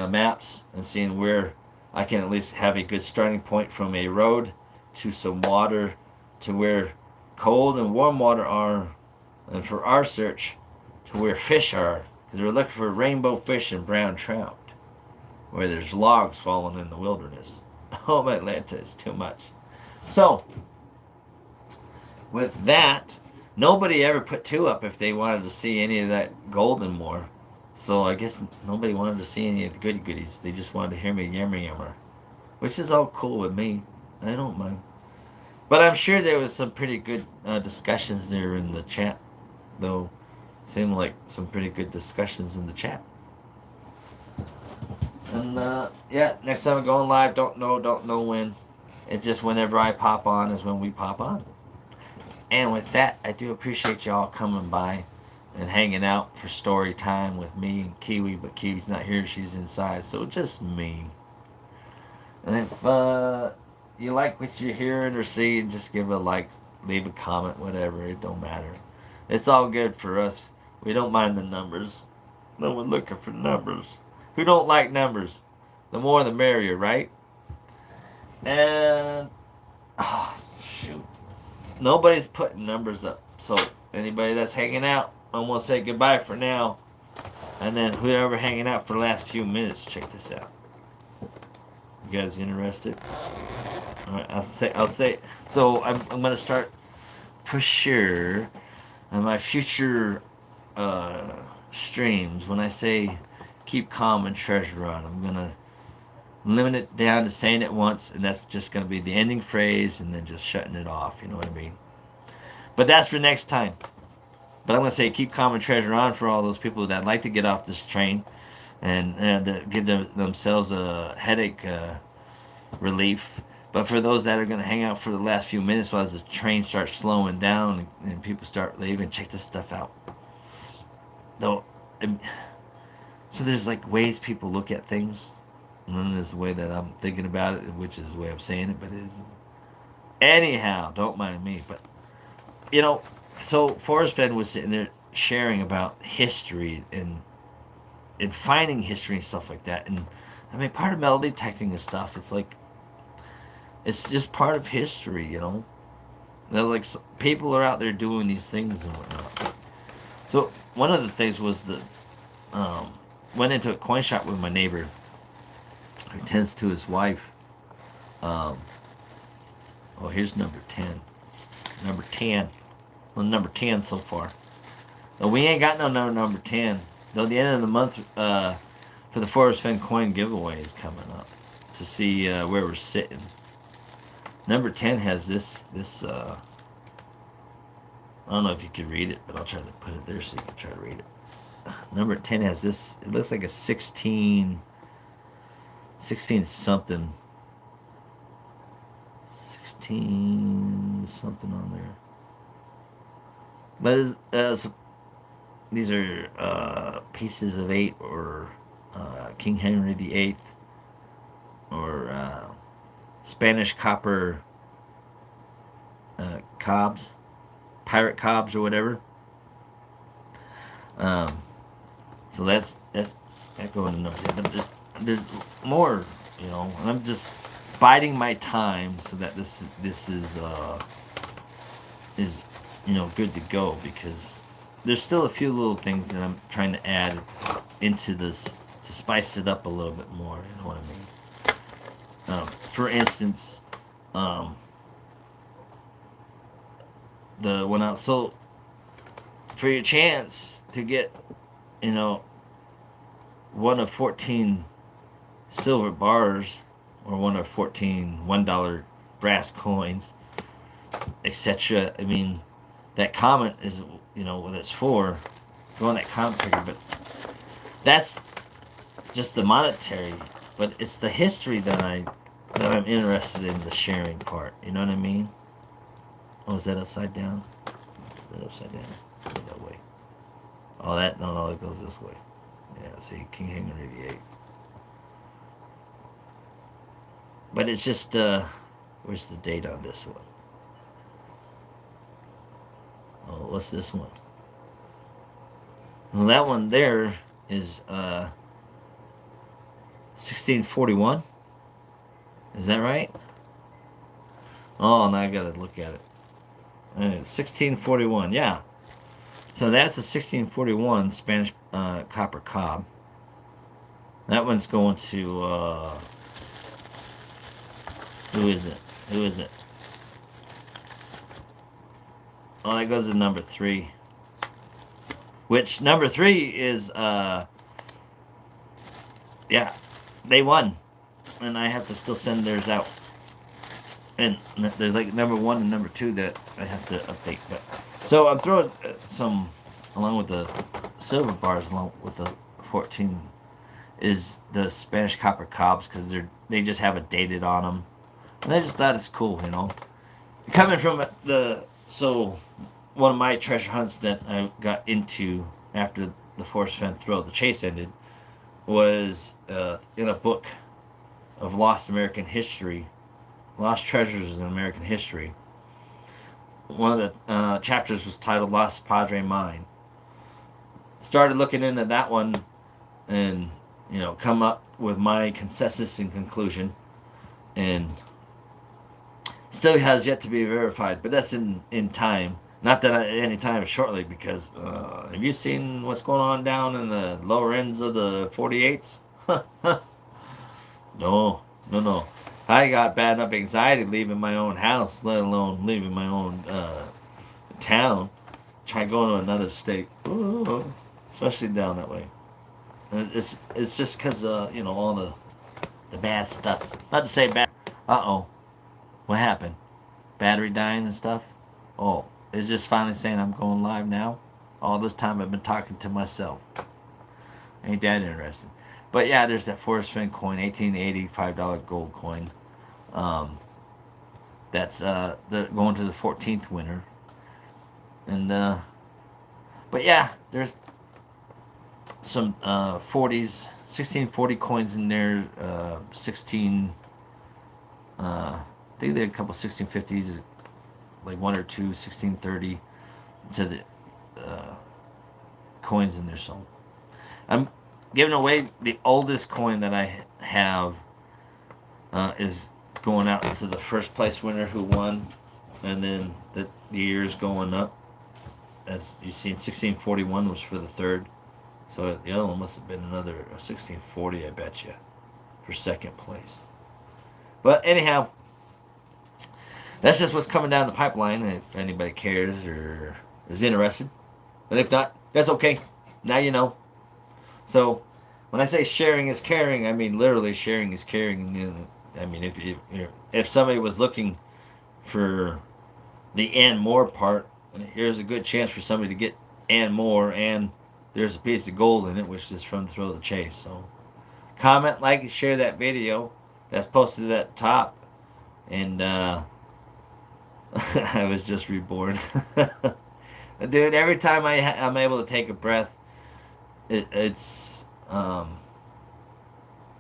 maps and seeing where I can at least have a good starting point, from a road to some water to where cold and warm water are, and for our search to where fish are, because we're looking for rainbow fish and brown trout, where there's logs falling in the wilderness. Oh, Atlanta is too much. So, with that, nobody ever put two up if they wanted to see any of that golden more. So I guess nobody wanted to see any of the goody goodies. They just wanted to hear me yammer, which is all cool with me. I don't mind. But I'm sure there was some pretty good discussions there in the chat, though. Seemed like some pretty good discussions in the chat. And yeah, next time I'm going live, don't know when. It's just whenever I pop on is when we pop on. And with that, I do appreciate y'all coming by and hanging out for story time with me and Kiwi, but Kiwi's not here, she's inside, so just me. And if you like what you're hearing or seeing, just give a like, leave a comment, whatever, it don't matter. It's all good for us. We don't mind the numbers. No one looking for numbers. Who don't like numbers? The more the merrier, right? And oh shoot, nobody's putting numbers up. So anybody that's hanging out, I'm gonna say goodbye for now. And then whoever hanging out for the last few minutes, check this out. You guys interested? All right, I'll say. So I'm gonna start for sure on my future streams. When I say keep calm and treasure on, I'm gonna limit it down to saying it once, and that's just gonna be the ending phrase, and then just shutting it off. You know what I mean? But that's for next time. But I'm gonna say keep calm and treasure on for all those people that like to get off this train and give themselves a headache relief. But for those that are going to hang out for the last few minutes while the train starts slowing down and people start leaving, check this stuff out. Though, so there's like ways people look at things, and then there's the way that I'm thinking about it, which is the way I'm saying it. But it isn't. Anyhow, don't mind me. But so Forrest Fenn was sitting there sharing about history and finding history and stuff like that. And I mean, part of metal detecting and stuff, it's like, it's just part of history, They're like, people are out there doing these things and whatnot. So one of the things was that went into a coin shop with my neighbor who tends to his wife. Oh, here's number 10. Number 10. Well, number 10 so far. So we ain't got no number 10. Though the end of the month for the Forrest Fenn coin giveaway is coming up to see where we're sitting. Number 10 has this I don't know if you can read it, but I'll try to put it there so you can try to read it. Number 10 has this, it looks like a 16 something. 16 something on there. But these are pieces of 8 or King Henry VIII or Spanish copper cobs, pirate cobs or whatever. So that's going to numbers. But there's more, and I'm just biding my time so that this is good to go, because there's still a few little things that I'm trying to add into this to spice it up a little bit more. You know what I mean? For instance, the one out. So for your chance to get, you know, one of 14 silver bars or one of 14 $1 brass coins, etc. I mean, that comment is, you know, what it's for. Go on that comment figure, but that's just the monetary. But it's the history that I'm interested in, the sharing part. You know what I mean? Oh, is that upside down? Is that upside down? Go that way. Oh, that no, it goes this way. Yeah, see, King Henry VIII. But it's just, where's the date on this one? Oh, what's this one? Well, that one there is 1641. Is that right? Oh, now I gotta look at it. 1641, yeah. So that's a 1641 Spanish copper cob. That one's going to, who is it? Who is it? Oh, that goes to number 3. Which, number 3 is, yeah, they won. And I have to still send theirs out. And there's like number 1 and number 2 that I have to update. But so I'm throwing some, along with the silver bars, along with the 14, is the Spanish copper cobs, because they just have it dated on them. And I just thought it's cool, you know. Coming from one of my treasure hunts that I got into after the Forrest Fenn throw, the chase ended, was in a book of lost American history, lost treasures in American history. One of the chapters was titled Lost Padre Mine. Started looking into that one and, you know, come up with my consensus and conclusion. And still has yet to be verified, but that's in time. Not that any time shortly, because have you seen what's going on down in the lower ends of the 48s? No. I got bad enough anxiety leaving my own house, let alone leaving my own town. Try going to another state, ooh, especially down that way. And it's just because you know, all the bad stuff. Not to say bad. What happened? Battery dying and stuff? Oh, it's just finally saying I'm going live now. All this time I've been talking to myself. Ain't that interesting? But yeah, there's that Forrest Fenn coin, 1880 $5 gold coin. That's going to the 14th winner. And but yeah, there's some 1640 coins in there. 16. I think there are a couple 1650s, like 1 or 2 1630 to the coins in there. So I'm giving away the oldest coin that I have is going out to the first place winner who won, and then the years going up. As you've seen, 1641 was for the third, so the other one must have been another 1640, I bet you, for second place. But anyhow, that's just what's coming down the pipeline, if anybody cares or is interested. But if not, that's okay. Now you know. So when I say sharing is caring, I mean literally sharing is caring. I mean, if somebody was looking for the and more part, here's a good chance for somebody to get and more, and there's a piece of gold in it, which is from Thrill of the Chase. So comment, like, and share that video that's posted at the top. And I was just reborn. Dude, every time I'm able to take a breath, it's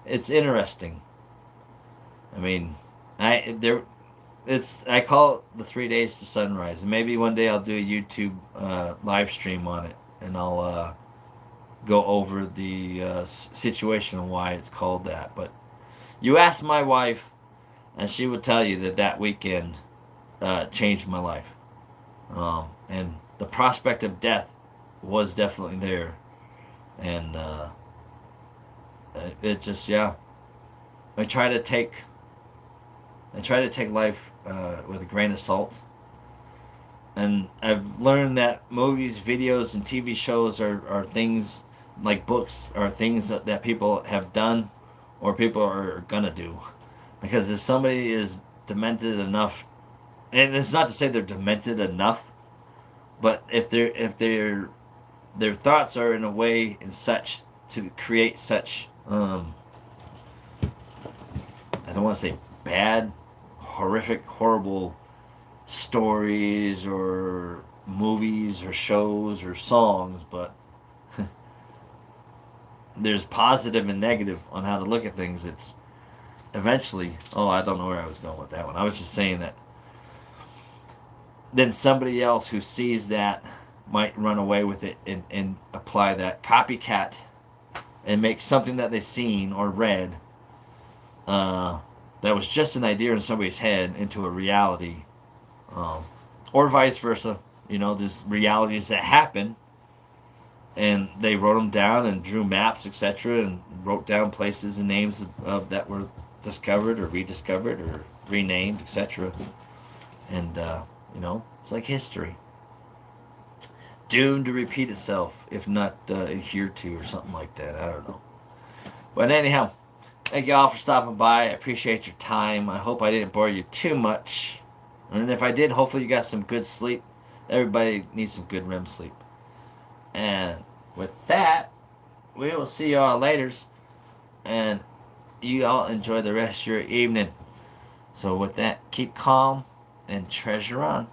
interesting. I mean, I call it the 3 days to sunrise, and maybe one day I'll do a YouTube live stream on it, and I'll go over the situation and why it's called that. But you ask my wife, and she would tell you that weekend changed my life, and the prospect of death was definitely there, and it just, yeah. I try to take life with a grain of salt. And I've learned that movies, videos, and TV shows are things like books are things that people have done or people are gonna do. Because if somebody is demented enough, and it's not to say they're demented enough, but if their thoughts are in a way and such to create such I don't want to say bad, horrific, horrible stories or movies or shows or songs, but there's positive and negative on how to look at things. It's eventually, oh, I don't know where I was going with that one. I was just saying that then somebody else who sees that might run away with it and apply that copycat and make something that they've seen or read that was just an idea in somebody's head into a reality, um, or vice versa. You know, there's realities that happen, and they wrote them down and drew maps, etc., and wrote down places and names of that were discovered or rediscovered or renamed, etc. And you know, it's like history, doomed to repeat itself if not adhered to or something like that. I don't know. But anyhow, thank you all for stopping by. I appreciate your time. I hope I didn't bore you too much. And if I did, hopefully you got some good sleep. Everybody needs some good REM sleep. And with that, we will see you all later. And you all enjoy the rest of your evening. So with that, keep calm and treasure on.